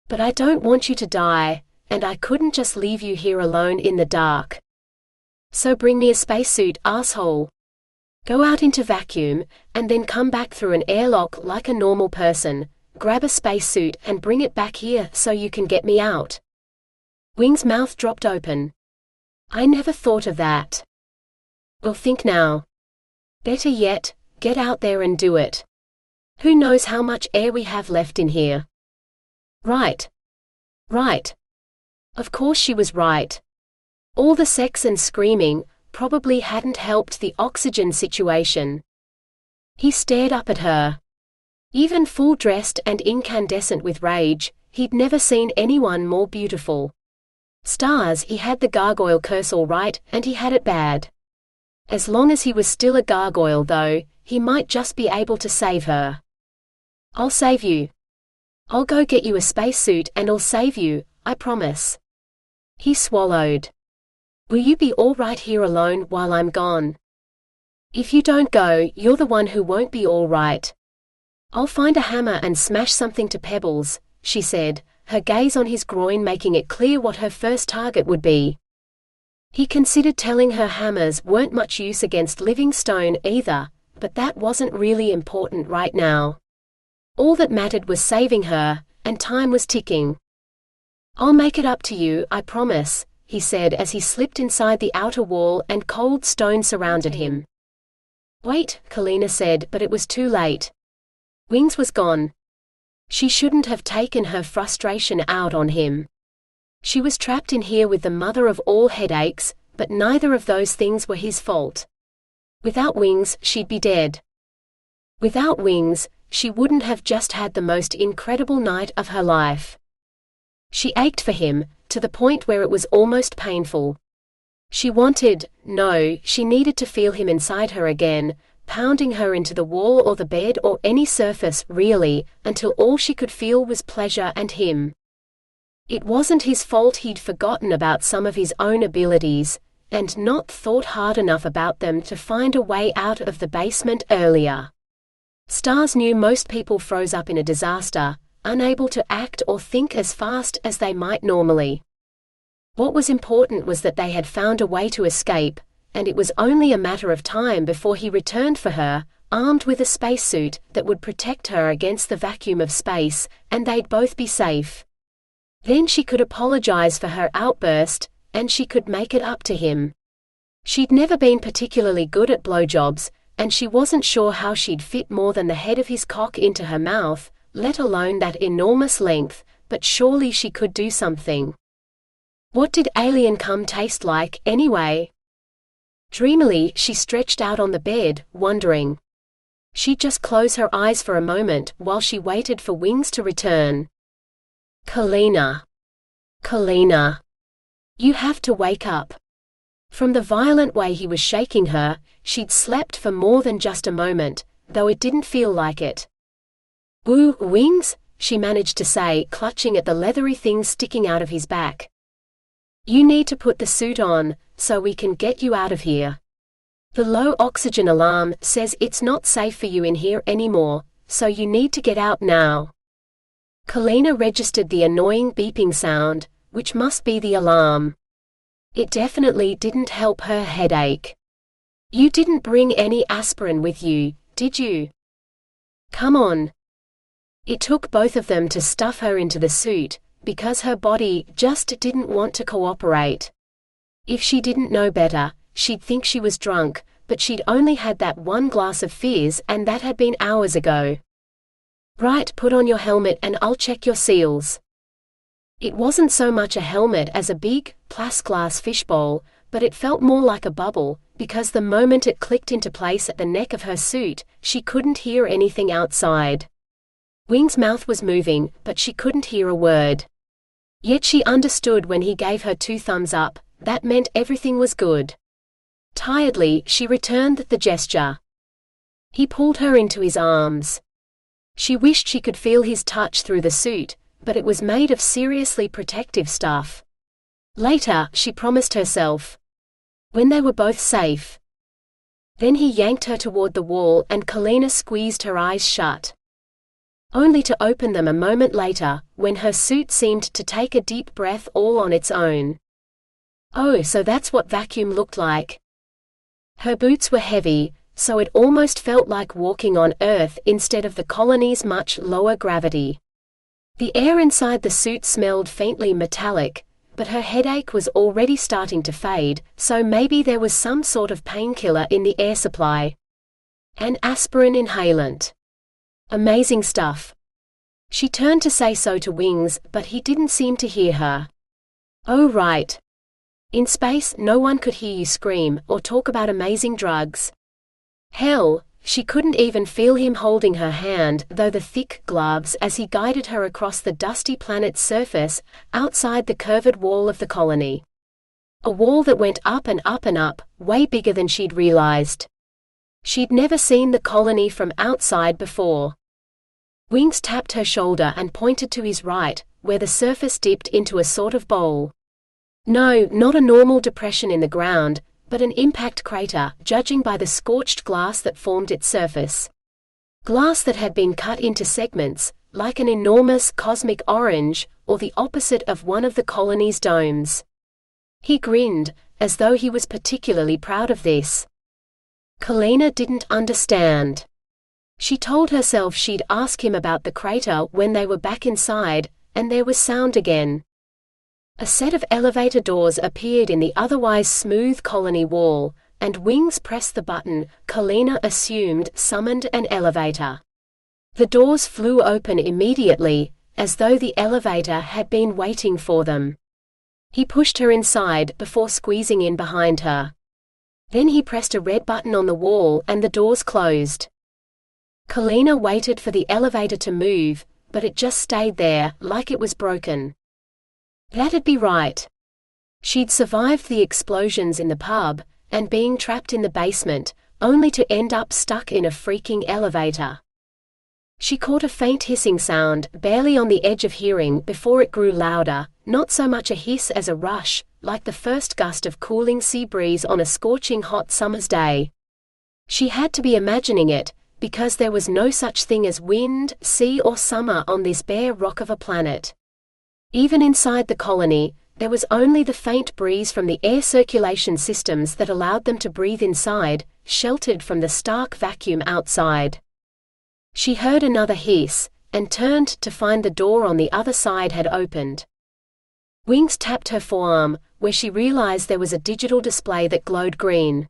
But I don't want you to die, and I couldn't just leave you here alone in the dark. So bring me a spacesuit, asshole. Go out into vacuum, and then come back through an airlock like a normal person, grab a spacesuit and bring it back here so you can get me out. Wing's mouth dropped open. I never thought of that. Well, think now. Better yet, get out there and do it. Who knows how much air we have left in here? Right. Right. Of course she was right. All the sex and screaming probably hadn't helped the oxygen situation. He stared up at her. Even full-dressed and incandescent with rage, he'd never seen anyone more beautiful. Stars, he had the gargoyle curse all right, and he had it bad. As long as he was still a gargoyle though, he might just be able to save her. I'll save you. I'll go get you a spacesuit and I'll save you, I promise. He swallowed. Will you be all right here alone while I'm gone? If you don't go, you're the one who won't be all right. I'll find a hammer and smash something to pebbles, she said, her gaze on his groin making it clear what her first target would be. He considered telling her hammers weren't much use against living stone either, but that wasn't really important right now. All that mattered was saving her, and time was ticking. I'll make it up to you, I promise, he said as he slipped inside the outer wall and cold stone surrounded him. Wait, Kalina said, but it was too late. Wings was gone. She shouldn't have taken her frustration out on him. She was trapped in here with the mother of all headaches, but neither of those things were his fault. Without Wings, she'd be dead. Without Wings, she wouldn't have just had the most incredible night of her life. She ached for him, to the point where it was almost painful. She needed to feel him inside her again, pounding her into the wall or the bed or any surface, really, until all she could feel was pleasure and him. It wasn't his fault he'd forgotten about some of his own abilities, and not thought hard enough about them to find a way out of the basement earlier. Stars knew most people froze up in a disaster, unable to act or think as fast as they might normally. What was important was that they had found a way to escape, and it was only a matter of time before he returned for her, armed with a spacesuit that would protect her against the vacuum of space, and they'd both be safe. Then she could apologize for her outburst, and she could make it up to him. She'd never been particularly good at blowjobs, and she wasn't sure how she'd fit more than the head of his cock into her mouth, let alone that enormous length, but surely she could do something. What did alien cum taste like, anyway? Dreamily, she stretched out on the bed, wondering. She'd just close her eyes for a moment while she waited for Wings to return. Kalina. Kalina. You have to wake up. From the violent way he was shaking her, she'd slept for more than just a moment, though it didn't feel like it. Woo, Wings? She managed to say, clutching at the leathery things sticking out of his back. You need to put the suit on, so we can get you out of here. The low oxygen alarm says it's not safe for you in here anymore, so you need to get out now. Kalina registered the annoying beeping sound, which must be the alarm. It definitely didn't help her headache. You didn't bring any aspirin with you, did you? Come on. It took both of them to stuff her into the suit, because her body just didn't want to cooperate. If she didn't know better, she'd think she was drunk, but she'd only had that one glass of fizz and that had been hours ago. Right, put on your helmet and I'll check your seals. It wasn't so much a helmet as a big, plexiglass fishbowl, but it felt more like a bubble, because the moment it clicked into place at the neck of her suit, she couldn't hear anything outside. Wings' mouth was moving, but she couldn't hear a word. Yet she understood when he gave her 2 thumbs up, that meant everything was good. Tiredly, she returned the gesture. He pulled her into his arms. She wished she could feel his touch through the suit, but it was made of seriously protective stuff. Later, she promised herself. When they were both safe. Then he yanked her toward the wall and Kalina squeezed her eyes shut. Only to open them a moment later, when her suit seemed to take a deep breath all on its own. Oh, so that's what vacuum looked like. Her boots were heavy, so it almost felt like walking on Earth instead of the colony's much lower gravity. The air inside the suit smelled faintly metallic, but her headache was already starting to fade, so maybe there was some sort of painkiller in the air supply. An aspirin inhalant. Amazing stuff. She turned to say so to Wings, but he didn't seem to hear her. Oh right. In space, no one could hear you scream or talk about amazing drugs. Hell, she couldn't even feel him holding her hand, though the thick gloves as he guided her across the dusty planet's surface, outside the curved wall of the colony. A wall that went up and up and up, way bigger than she'd realized. She'd never seen the colony from outside before. Wings tapped her shoulder and pointed to his right, where the surface dipped into a sort of bowl. No, not a normal depression in the ground, but an impact crater, judging by the scorched glass that formed its surface. Glass that had been cut into segments, like an enormous cosmic orange, or the opposite of one of the colony's domes. He grinned, as though he was particularly proud of this. Kalina didn't understand. She told herself she'd ask him about the crater when they were back inside, and there was sound again. A set of elevator doors appeared in the otherwise smooth colony wall, and Wings pressed the button Kalina assumed summoned an elevator. The doors flew open immediately, as though the elevator had been waiting for them. He pushed her inside before squeezing in behind her. Then he pressed a red button on the wall and the doors closed. Kalina waited for the elevator to move, but it just stayed there, like it was broken. That'd be right. She'd survived the explosions in the pub, and being trapped in the basement, only to end up stuck in a freaking elevator. She caught a faint hissing sound, barely on the edge of hearing before it grew louder, not so much a hiss as a rush, like the first gust of cooling sea breeze on a scorching hot summer's day. She had to be imagining it, because there was no such thing as wind, sea or summer on this bare rock of a planet. Even inside the colony, there was only the faint breeze from the air circulation systems that allowed them to breathe inside, sheltered from the stark vacuum outside. She heard another hiss, and turned to find the door on the other side had opened. Wings tapped her forearm, where she realized there was a digital display that glowed green.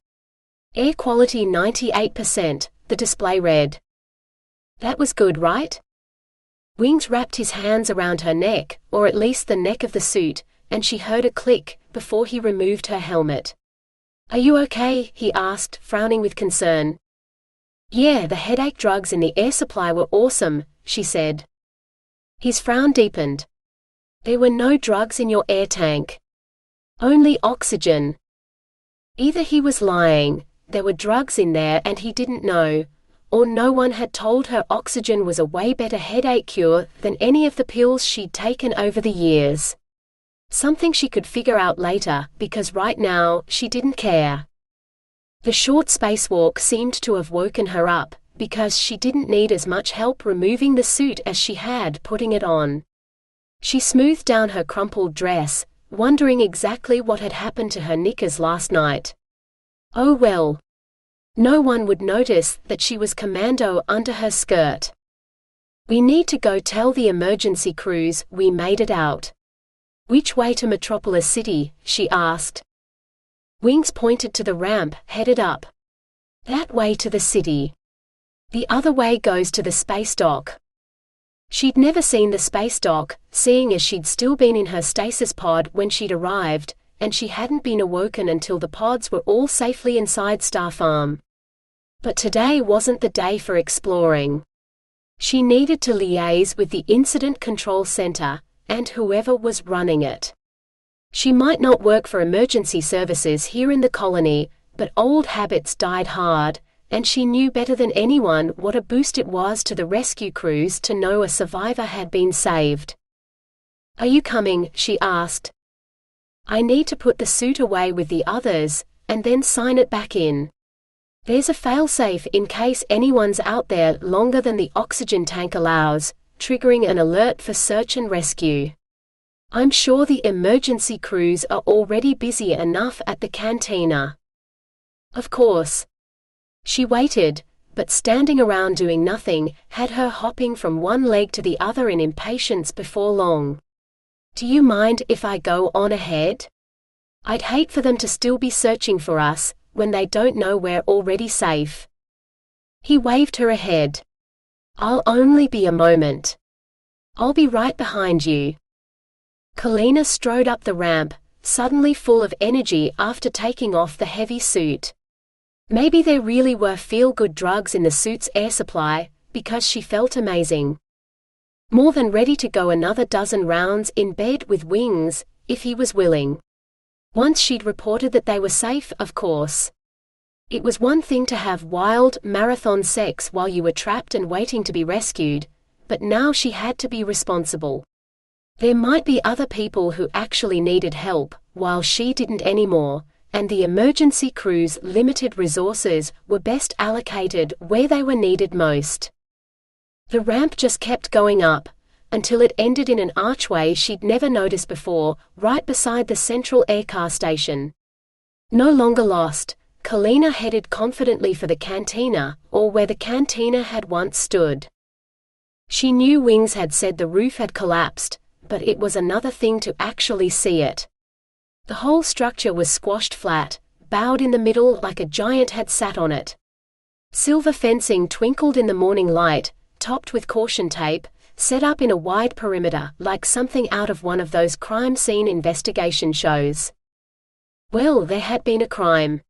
Air quality 98%, the display read. That was good, right? Wings wrapped his hands around her neck, or at least the neck of the suit, and she heard a click, before he removed her helmet. Are you okay? He asked, frowning with concern. Yeah, the headache drugs in the air supply were awesome, she said. His frown deepened. There were no drugs in your air tank. Only oxygen. Either he was lying, there were drugs in there and he didn't know, or no one had told her oxygen was a way better headache cure than any of the pills she'd taken over the years. Something she could figure out later, because right now, she didn't care. The short spacewalk seemed to have woken her up, because she didn't need as much help removing the suit as she had putting it on. She smoothed down her crumpled dress, wondering exactly what had happened to her knickers last night. Oh well. No one would notice that she was commando under her skirt. We need to go tell the emergency crews we made it out. Which way to Metropolis City? She asked. Wings pointed to the ramp, headed up. That way to the city. The other way goes to the space dock. She'd never seen the space dock, seeing as she'd still been in her stasis pod when she'd arrived, and she hadn't been awoken until the pods were all safely inside Star Farm. But today wasn't the day for exploring. She needed to liaise with the Incident Control Center, and whoever was running it. She might not work for emergency services here in the colony, but old habits died hard, and she knew better than anyone what a boost it was to the rescue crews to know a survivor had been saved. Are you coming? She asked. I need to put the suit away with the others, and then sign it back in. There's a failsafe in case anyone's out there longer than the oxygen tank allows, triggering an alert for search and rescue. I'm sure the emergency crews are already busy enough at the cantina. Of course. She waited, but standing around doing nothing had her hopping from one leg to the other in impatience before long. Do you mind if I go on ahead? I'd hate for them to still be searching for us, when they don't know we're already safe. He waved her ahead. I'll only be a moment. I'll be right behind you. Kalina strode up the ramp, suddenly full of energy after taking off the heavy suit. Maybe there really were feel-good drugs in the suit's air supply, because she felt amazing. More than ready to go another dozen rounds in bed with Wings, if he was willing. Once she'd reported that they were safe, of course. It was one thing to have wild, marathon sex while you were trapped and waiting to be rescued, but now she had to be responsible. There might be other people who actually needed help, while she didn't anymore, and the emergency crew's limited resources were best allocated where they were needed most. The ramp just kept going up, until it ended in an archway she'd never noticed before, right beside the central aircar station. No longer lost, Kalina headed confidently for the cantina, or where the cantina had once stood. She knew Wings had said the roof had collapsed, but it was another thing to actually see it. The whole structure was squashed flat, bowed in the middle like a giant had sat on it. Silver fencing twinkled in the morning light, topped with caution tape, set up in a wide perimeter like something out of one of those crime scene investigation shows. Well, there had been a crime.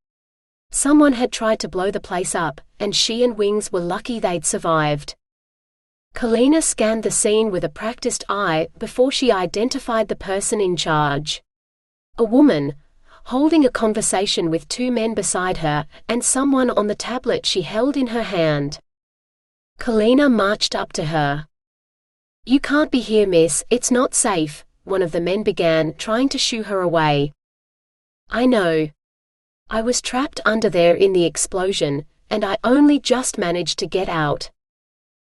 Someone had tried to blow the place up, and she and Wings were lucky they'd survived. Kalina scanned the scene with a practiced eye before she identified the person in charge. A woman, holding a conversation with two men beside her, and someone on the tablet she held in her hand. Kalina marched up to her. "You can't be here, miss, it's not safe," one of the men began, trying to shoo her away. "I know. I was trapped under there in the explosion, and I only just managed to get out.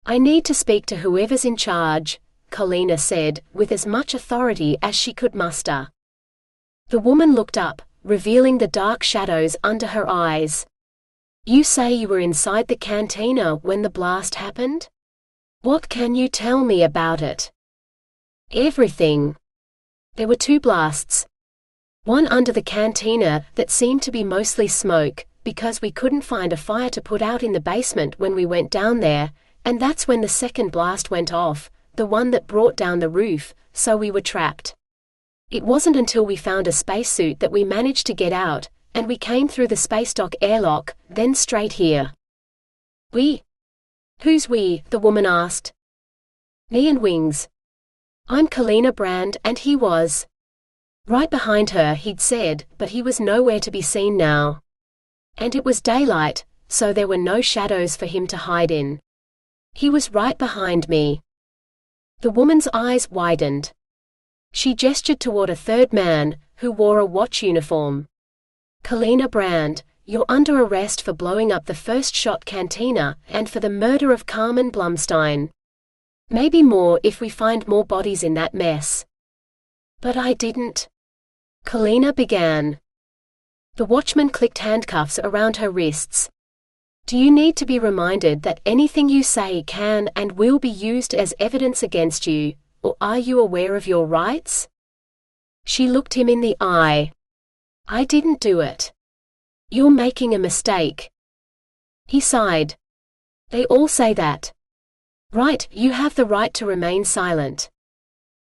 I need to speak to whoever's in charge," Kalina said, with as much authority as she could muster. The woman looked up, revealing the dark shadows under her eyes. "You say you were inside the cantina when the blast happened? What can you tell me about it?" "Everything. There were two blasts. One under the cantina that seemed to be mostly smoke, because we couldn't find a fire to put out in the basement when we went down there, and that's when the second blast went off, the one that brought down the roof, so we were trapped. It wasn't until we found a spacesuit that we managed to get out, and we came through the space dock airlock, then straight here." "We? Who's we?" the woman asked. "Me and Wings. I'm Kalina Brand and he was." Right behind her, he'd said, but he was nowhere to be seen now. And it was daylight, so there were no shadows for him to hide in. "He was right behind me." The woman's eyes widened. She gestured toward a third man, who wore a watch uniform. "Kalina Brand, you're under arrest for blowing up the First Shot Cantina, and for the murder of Carmen Blumstein. Maybe more if we find more bodies in that mess." "But I didn't," Kalina began. The watchman clicked handcuffs around her wrists. "Do you need to be reminded that anything you say can and will be used as evidence against you, or are you aware of your rights?" She looked him in the eye. "I didn't do it. You're making a mistake." He sighed. "They all say that." "Right, you have the right to remain silent."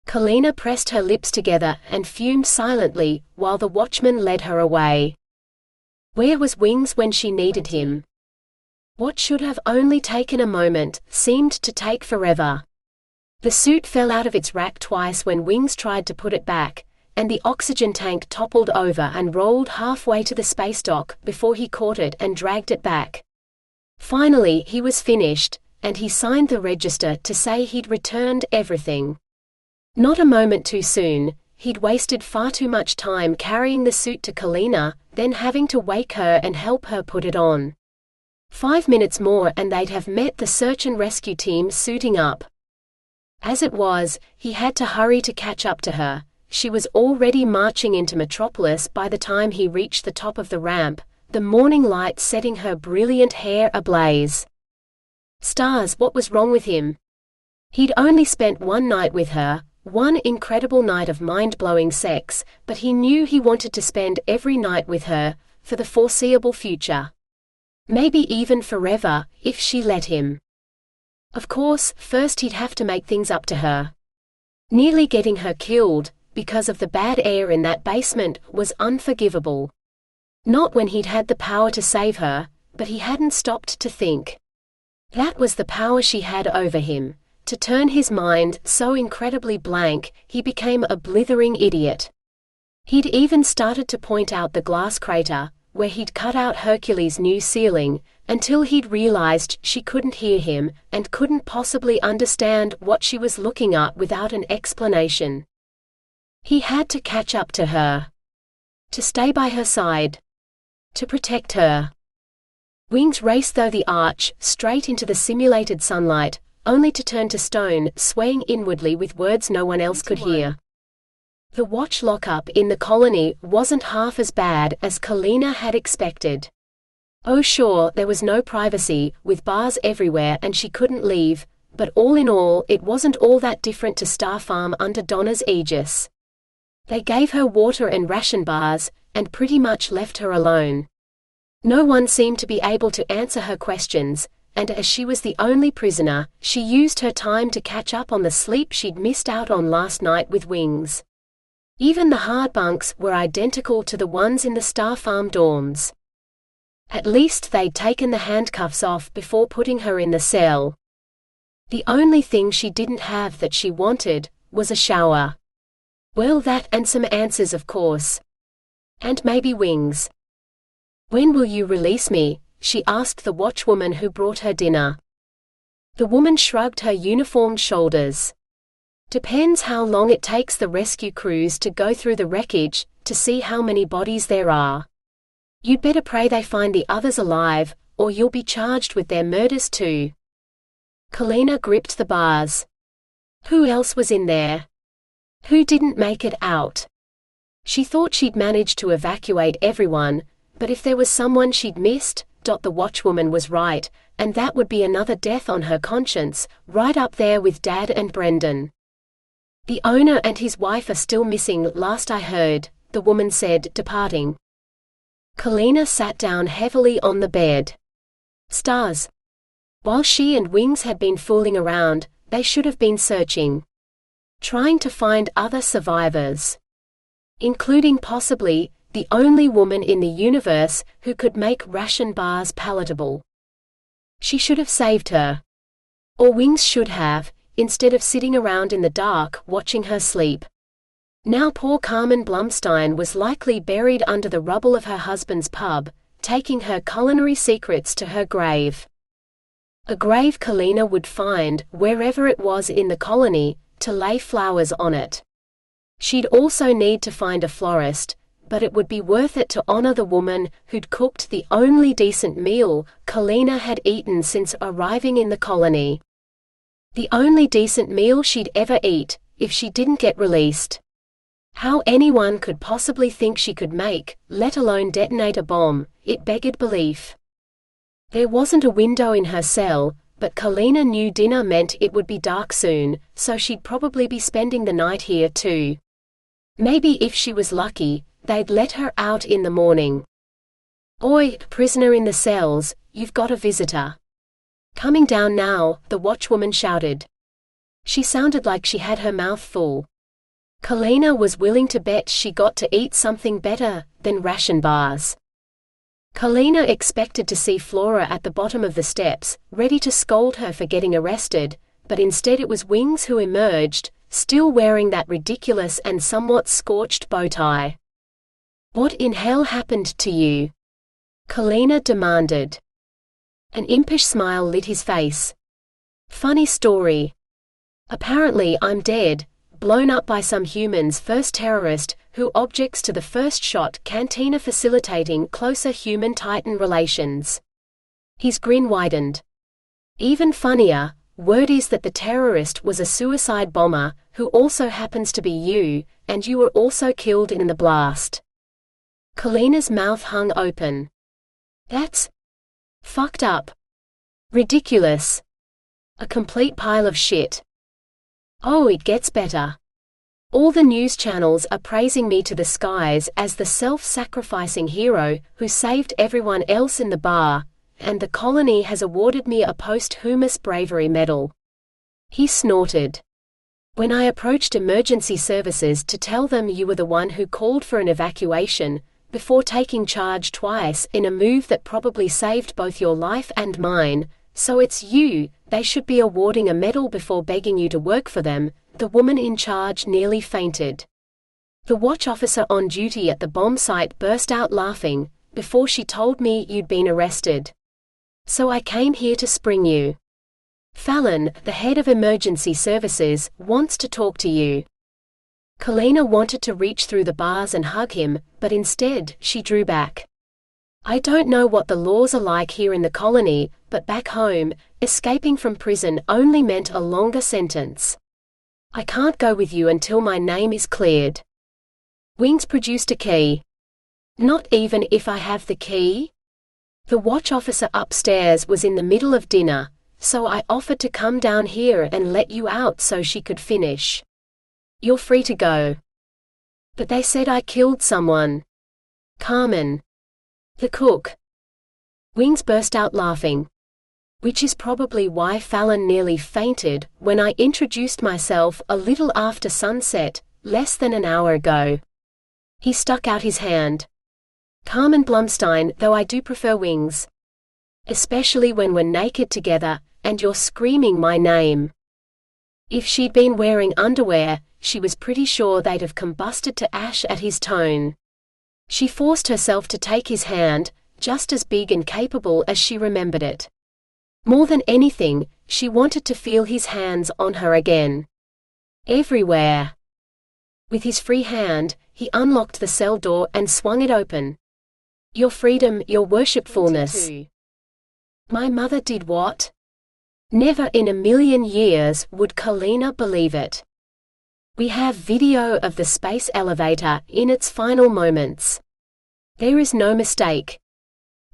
Kalina pressed her lips together and fumed silently, while the watchman led her away. Where was Wings when she needed him? What should have only taken a moment seemed to take forever. The suit fell out of its rack twice when Wings tried to put it back, and the oxygen tank toppled over and rolled halfway to the space dock before he caught it and dragged it back. Finally he was finished, and he signed the register to say he'd returned everything. Not a moment too soon, he'd wasted far too much time carrying the suit to Kalina, then having to wake her and help her put it on. 5 minutes more and they'd have met the search and rescue team suiting up. As it was, he had to hurry to catch up to her. She was already marching into Metropolis by the time he reached the top of the ramp, the morning light setting her brilliant hair ablaze. Stars, what was wrong with him? He'd only spent one night with her, one incredible night of mind-blowing sex, but he knew he wanted to spend every night with her, for the foreseeable future. Maybe even forever, if she let him. Of course, first he'd have to make things up to her. Nearly getting her killed, because of the bad air in that basement, was unforgivable. Not when he'd had the power to save her, but he hadn't stopped to think. That was the power she had over him, to turn his mind so incredibly blank, he became a blithering idiot. He'd even started to point out the glass crater, where he'd cut out Hercules' new ceiling, until he'd realized she couldn't hear him, and couldn't possibly understand what she was looking at without an explanation. He had to catch up to her. To stay by her side. To protect her. Wings raced through the arch, straight into the simulated sunlight, only to turn to stone, swaying inwardly with words no one else could hear. The watch lockup in the colony wasn't half as bad as Kalina had expected. Oh sure, there was no privacy, with bars everywhere and she couldn't leave, but all in all it wasn't all that different to Starr Farm under Donna's aegis. They gave her water and ration bars, and pretty much left her alone. No one seemed to be able to answer her questions, and as she was the only prisoner, she used her time to catch up on the sleep she'd missed out on last night with Wings. Even the hard bunks were identical to the ones in the Starr Farm dorms. At least they'd taken the handcuffs off before putting her in the cell. The only thing she didn't have that she wanted was a shower. Well, that and some answers, of course. And maybe Wings. "When will you release me?" she asked the watchwoman who brought her dinner. The woman shrugged her uniformed shoulders. "Depends how long it takes the rescue crews to go through the wreckage, to see how many bodies there are. You'd better pray they find the others alive, or you'll be charged with their murders too." Kalina gripped the bars. Who else was in there? Who didn't make it out? She thought she'd managed to evacuate everyone, but if there was someone she'd missed, the watchwoman was right, and that would be another death on her conscience, right up there with Dad and Brendan. "The owner and his wife are still missing, last I heard," the woman said, departing. Kalina sat down heavily on the bed. Stars. While she and Wings had been fooling around, they should have been searching. Trying to find other survivors. Including possibly the only woman in the universe who could make ration bars palatable. She should have saved her. Or Wings should have, instead of sitting around in the dark watching her sleep. Now poor Carmen Blumstein was likely buried under the rubble of her husband's pub, taking her culinary secrets to her grave. A grave Kalina would find, wherever it was in the colony, to lay flowers on it. She'd also need to find a florist, but it would be worth it to honor the woman who'd cooked the only decent meal Kalina had eaten since arriving in the colony. The only decent meal she'd ever eat, if she didn't get released. How anyone could possibly think she could make, let alone detonate a bomb, it begged belief. There wasn't a window in her cell, but Kalina knew dinner meant it would be dark soon, so she'd probably be spending the night here too. Maybe if she was lucky, they'd let her out in the morning. "Oi, prisoner in the cells, you've got a visitor." "Coming down now," the watchwoman shouted. She sounded like she had her mouth full. Kalina was willing to bet she got to eat something better than ration bars. Kalina expected to see Flora at the bottom of the steps, ready to scold her for getting arrested, but instead it was Wings who emerged, still wearing that ridiculous and somewhat scorched bow tie. "What in hell happened to you?" Kalina demanded. An impish smile lit his face. "Funny story. Apparently I'm dead, blown up by some human's first terrorist, who objects to the first shot cantina facilitating closer human-Titan relations." His grin widened. "Even funnier, word is that the terrorist was a suicide bomber, who also happens to be you, and you were also killed in the blast." Kalina's mouth hung open. "That's fucked up. Ridiculous. A complete pile of shit. Oh, it gets better. All the news channels are praising me to the skies as the self-sacrificing hero who saved everyone else in the bar, and the colony has awarded me a posthumous bravery medal." He snorted. "When I approached emergency services to tell them you were the one who called for an evacuation, before taking charge twice in a move that probably saved both your life and mine, so it's you, they should be awarding a medal before begging you to work for them," the woman in charge nearly fainted. The watch officer on duty at the bomb site burst out laughing, "before she told me you'd been arrested." So I came here to spring you. Fallon, the head of emergency services, wants to talk to you. Kalina wanted to reach through the bars and hug him, but instead, she drew back. I don't know what the laws are like here in the colony, but back home, escaping from prison only meant a longer sentence. I can't go with you until my name is cleared. Wings produced a key. Not even if I have the key? The watch officer upstairs was in the middle of dinner, so I offered to come down here and let you out so she could finish. You're free to go. But they said I killed someone. Carmen. The cook. Wings burst out laughing. Which is probably why Fallon nearly fainted when I introduced myself a little after sunset, less than an hour ago. He stuck out his hand. Carmen Blumstein, though I do prefer Wings. Especially when we're naked together, and you're screaming my name. If she'd been wearing underwear, she was pretty sure they'd have combusted to ash at his tone. She forced herself to take his hand, just as big and capable as she remembered it. More than anything, she wanted to feel his hands on her again. Everywhere. With his free hand, he unlocked the cell door and swung it open. Your freedom, your worshipfulness. My mother did what? Never in a million years would Kalina believe it. We have video of the space elevator in its final moments. There is no mistake.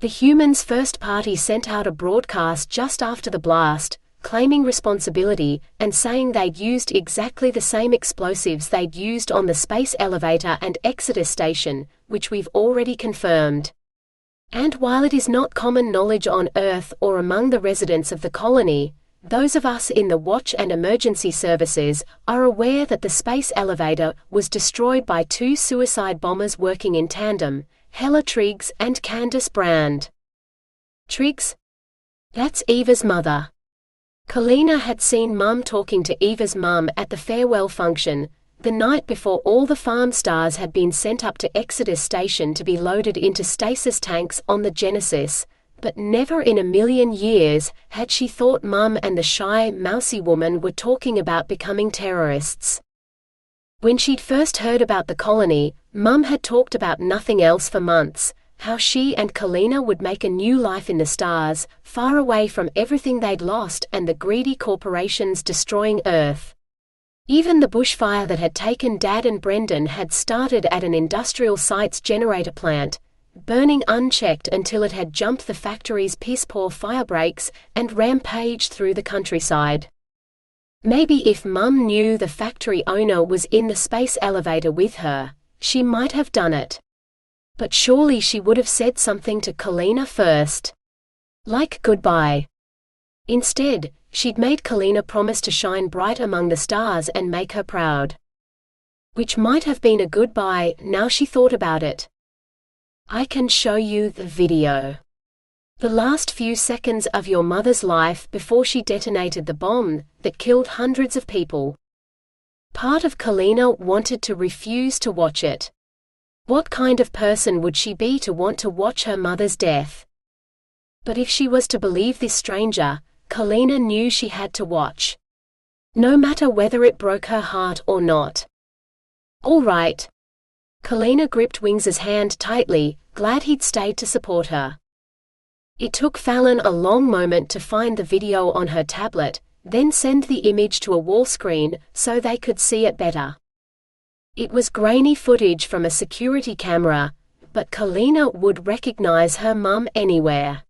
The humans' first party sent out a broadcast just after the blast, claiming responsibility and saying they'd used exactly the same explosives they'd used on the space elevator and Exodus station, which we've already confirmed. And while it is not common knowledge on Earth or among the residents of the colony, those of us in the watch and emergency services are aware that the space elevator was destroyed by two suicide bombers working in tandem, Hella Triggs and Candace Brand. Triggs? That's Eva's mother. Kalina had seen Mum talking to Eva's mum at the farewell function, the night before all the farm stars had been sent up to Exodus Station to be loaded into stasis tanks on the Genesis, but never in a million years had she thought Mum and the shy, mousy woman were talking about becoming terrorists. When she'd first heard about the colony, Mum had talked about nothing else for months, how she and Kalina would make a new life in the stars, far away from everything they'd lost and the greedy corporations destroying Earth. Even the bushfire that had taken Dad and Brendan had started at an industrial site's generator plant, burning unchecked until it had jumped the factory's piss-poor fire breaks and rampaged through the countryside. Maybe if Mum knew the factory owner was in the space elevator with her, she might have done it. But surely she would have said something to Kalina first. Like goodbye. Instead, she'd made Kalina promise to shine bright among the stars and make her proud. Which might have been a goodbye, now she thought about it. I can show you the video. The last few seconds of your mother's life before she detonated the bomb that killed hundreds of people. Part of Kalina wanted to refuse to watch it. What kind of person would she be to want to watch her mother's death? But if she was to believe this stranger, Kalina knew she had to watch. No matter whether it broke her heart or not. All right. Kalina gripped Wings's hand tightly, glad he'd stayed to support her. It took Fallon a long moment to find the video on her tablet, then send the image to a wall screen so they could see it better. It was grainy footage from a security camera, but Kalina would recognize her mum anywhere.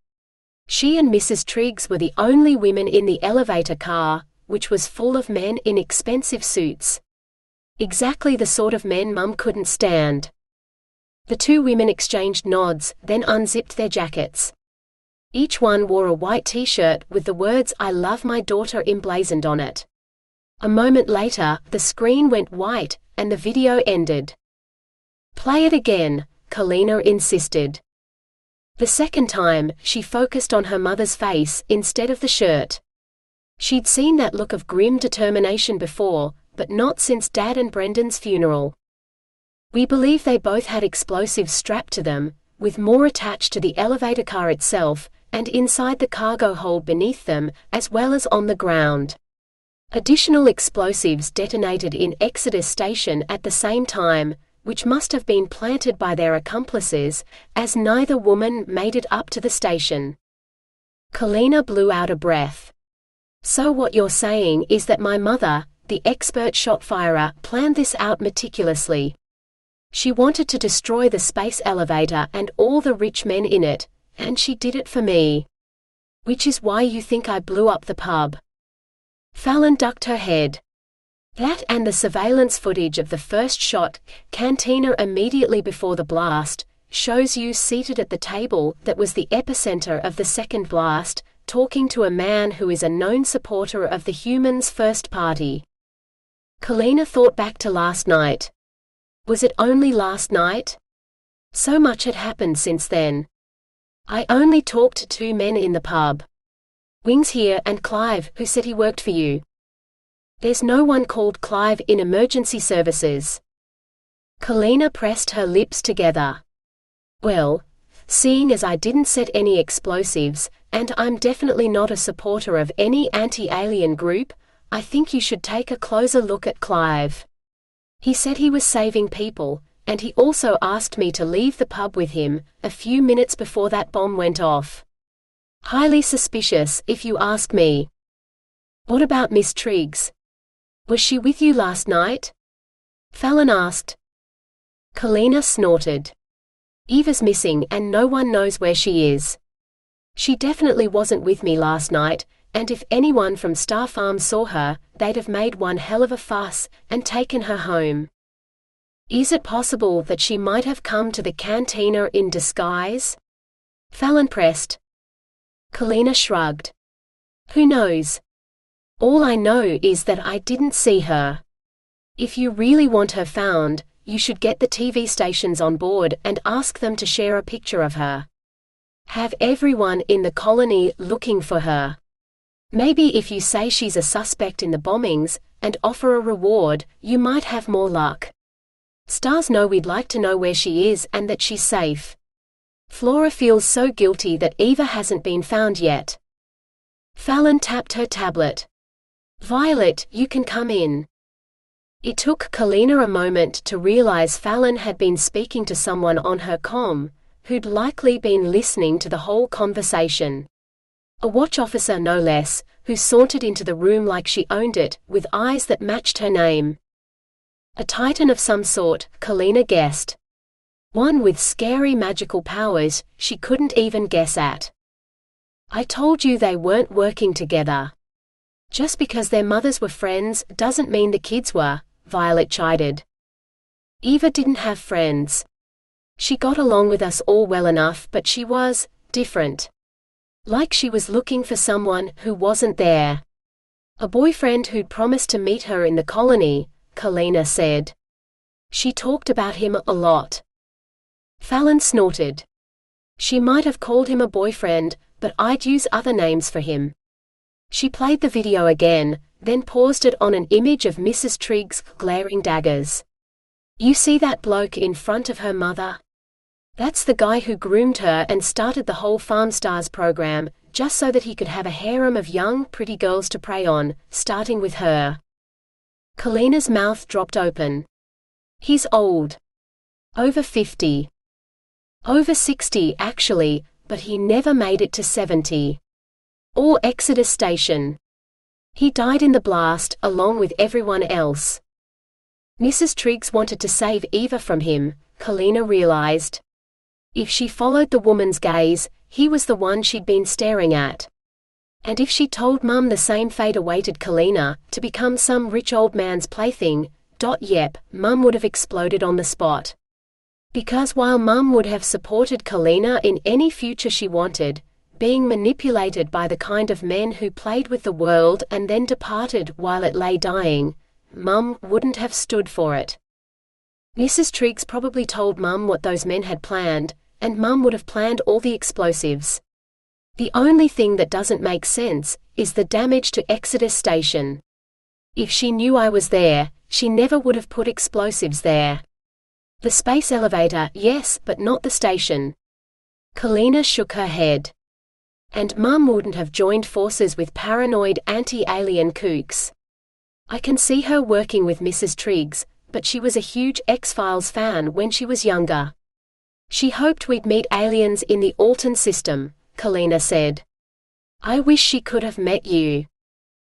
She and Mrs. Triggs were the only women in the elevator car, which was full of men in expensive suits. Exactly the sort of men Mum couldn't stand. The two women exchanged nods, then unzipped their jackets. Each one wore a white t-shirt with the words "I love my daughter" emblazoned on it. A moment later, the screen went white, and the video ended. Play it again, Kalina insisted. The second time, she focused on her mother's face instead of the shirt. She'd seen that look of grim determination before, but not since Dad and Brendan's funeral. We believe they both had explosives strapped to them, with more attached to the elevator car itself, and inside the cargo hold beneath them, as well as on the ground. Additional explosives detonated in Exodus Station at the same time, which must have been planted by their accomplices, as neither woman made it up to the station. Kalina blew out a breath. So what you're saying is that my mother, the expert shot-firer, planned this out meticulously. She wanted to destroy the space elevator and all the rich men in it, and she did it for me. Which is why you think I blew up the pub. Fallon ducked her head. That and the surveillance footage of the first shot, cantina immediately before the blast, shows you seated at the table that was the epicenter of the second blast, talking to a man who is a known supporter of the Humans First Party. Kalina thought back to last night. Was it only last night? So much had happened since then. I only talked to 2 men in the pub. Wings here and Clive, who said he worked for you. There's no one called Clive in emergency services. Kalina pressed her lips together. Well, seeing as I didn't set any explosives, and I'm definitely not a supporter of any anti-alien group, I think you should take a closer look at Clive. He said he was saving people, and he also asked me to leave the pub with him, a few minutes before that bomb went off. Highly suspicious, if you ask me. What about Miss Triggs? Was she with you last night? Fallon asked. Kalina snorted. Eva's missing and no one knows where she is. She definitely wasn't with me last night, and if anyone from Star Farm saw her, they'd have made one hell of a fuss and taken her home. Is it possible that she might have come to the cantina in disguise? Fallon pressed. Kalina shrugged. Who knows? All I know is that I didn't see her. If you really want her found, you should get the TV stations on board and ask them to share a picture of her. Have everyone in the colony looking for her. Maybe if you say she's a suspect in the bombings, and offer a reward, you might have more luck. Stars know we'd like to know where she is and that she's safe. Flora feels so guilty that Eva hasn't been found yet. Fallon tapped her tablet. Violet, you can come in. It took Kalina a moment to realize Fallon had been speaking to someone on her comm, who'd likely been listening to the whole conversation. A watch officer no less, who sauntered into the room like she owned it, with eyes that matched her name. A titan of some sort, Kalina guessed. One with scary magical powers she couldn't even guess at. I told you they weren't working together. Just because their mothers were friends doesn't mean the kids were, Violet chided. Eva didn't have friends. She got along with us all well enough, but she was different. Like she was looking for someone who wasn't there. A boyfriend who'd promised to meet her in the colony, Kalina said. She talked about him a lot. Fallon snorted. She might have called him a boyfriend, but I'd use other names for him. She played the video again, then paused it on an image of Mrs. Triggs glaring daggers. You see that bloke in front of her mother? That's the guy who groomed her and started the whole Farm Stars program, just so that he could have a harem of young, pretty girls to prey on, starting with her. Kalina's mouth dropped open. He's old. Over 50. Over 60 actually, but he never made it to 70. Or Exodus Station. He died in the blast, along with everyone else. Mrs. Triggs wanted to save Eva from him, Kalina realized. If she followed the woman's gaze, he was the one she'd been staring at. And if she told Mum the same fate awaited Kalina, to become some rich old man's plaything, yep, Mum would have exploded on the spot. Because while Mum would have supported Kalina in any future she wanted, being manipulated by the kind of men who played with the world and then departed while it lay dying, Mum wouldn't have stood for it. Mrs. Triggs probably told Mum what those men had planned, and Mum would have planned all the explosives. The only thing that doesn't make sense is the damage to Exodus Station. If she knew I was there, she never would have put explosives there. The space elevator, yes, but not the station. Kalina shook her head. And Mum wouldn't have joined forces with paranoid anti-alien kooks. I can see her working with Mrs. Triggs, but she was a huge X-Files fan when she was younger. She hoped we'd meet aliens in the Alton system, Kalina said. I wish she could have met you.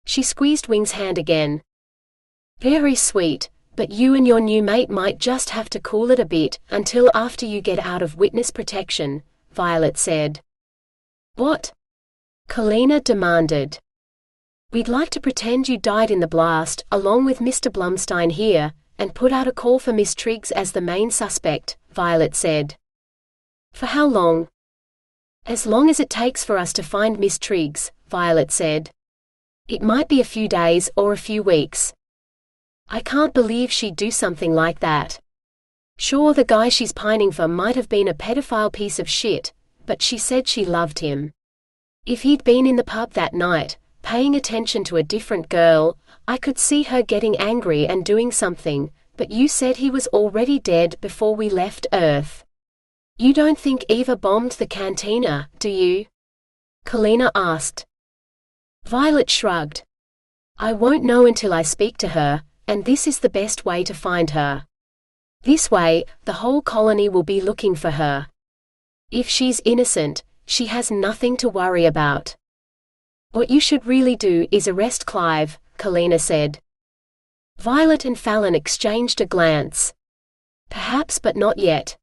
She squeezed Wing's hand again. Very sweet, but you and your new mate might just have to cool it a bit until after you get out of witness protection, Violet said. What? Kalina demanded. We'd like to pretend you died in the blast, along with Mr. Blumstein here, and put out a call for Miss Triggs as the main suspect, Violet said. For how long? As long as it takes for us to find Miss Triggs, Violet said. It might be a few days or a few weeks. I can't believe she'd do something like that. Sure, the guy she's pining for might have been a pedophile piece of shit, but she said she loved him. If he'd been in the pub that night, paying attention to a different girl, I could see her getting angry and doing something, but you said he was already dead before we left Earth. You don't think Eva bombed the cantina, do you? Kalina asked. Violet shrugged. I won't know until I speak to her, and this is the best way to find her. This way, the whole colony will be looking for her. If she's innocent, she has nothing to worry about. What you should really do is arrest Clive, Kalina said. Violet and Fallon exchanged a glance. Perhaps, but not yet.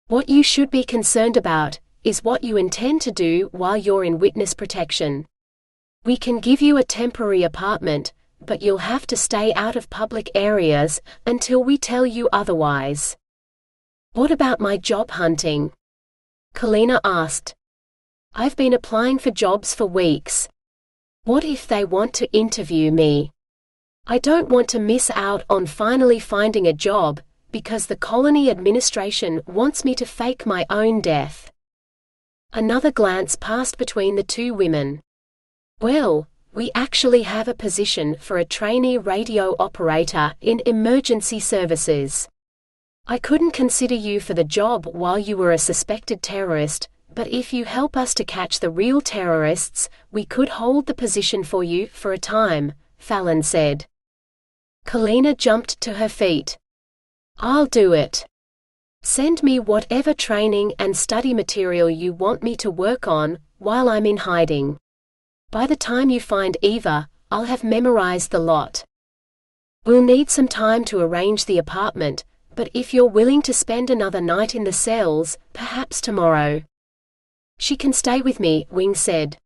What you should be concerned about is what you intend to do while you're in witness protection. We can give you a temporary apartment, but you'll have to stay out of public areas until we tell you otherwise. What about my job hunting? Kalina asked. I've been applying for jobs for weeks. What if they want to interview me? I don't want to miss out on finally finding a job, because the colony administration wants me to fake my own death. Another glance passed between the two women. Well, we actually have a position for a trainee radio operator in emergency services. I couldn't consider you for the job while you were a suspected terrorist, but if you help us to catch the real terrorists, we could hold the position for you for a time, Fallon said. Kalina jumped to her feet. I'll do it. Send me whatever training and study material you want me to work on while I'm in hiding. By the time you find Eva, I'll have memorized the lot. We'll need some time to arrange the apartment, but if you're willing to spend another night in the cells, perhaps tomorrow. She can stay with me, Wing said.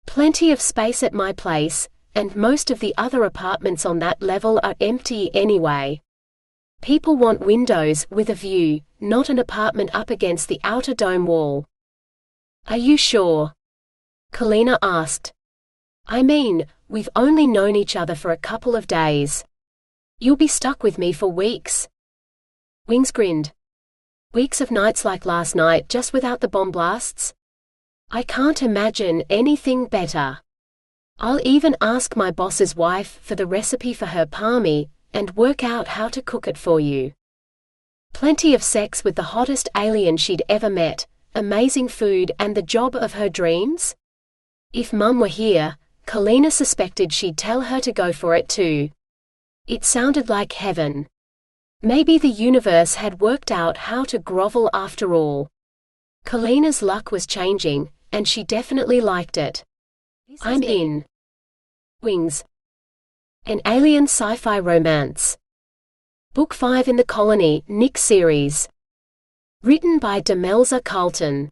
Plenty of space at my place, and most of the other apartments on that level are empty anyway. People want windows with a view, not an apartment up against the outer dome wall. Are you sure? Kalina asked. I mean, we've only known each other for a couple of days. You'll be stuck with me for weeks. Wings grinned. Weeks of nights like last night just without the bomb blasts? I can't imagine anything better. I'll even ask my boss's wife for the recipe for her palmy, and work out how to cook it for you. Plenty of sex with the hottest alien she'd ever met, amazing food and the job of her dreams? If Mum were here, Kalina suspected she'd tell her to go for it too. It sounded like heaven. Maybe the universe had worked out how to grovel after all. Kalina's luck was changing, and she definitely liked it. I'm in. Wings. An alien sci-fi romance. Book 5 in the Colony, Nick series. Written by Demelza Carlton.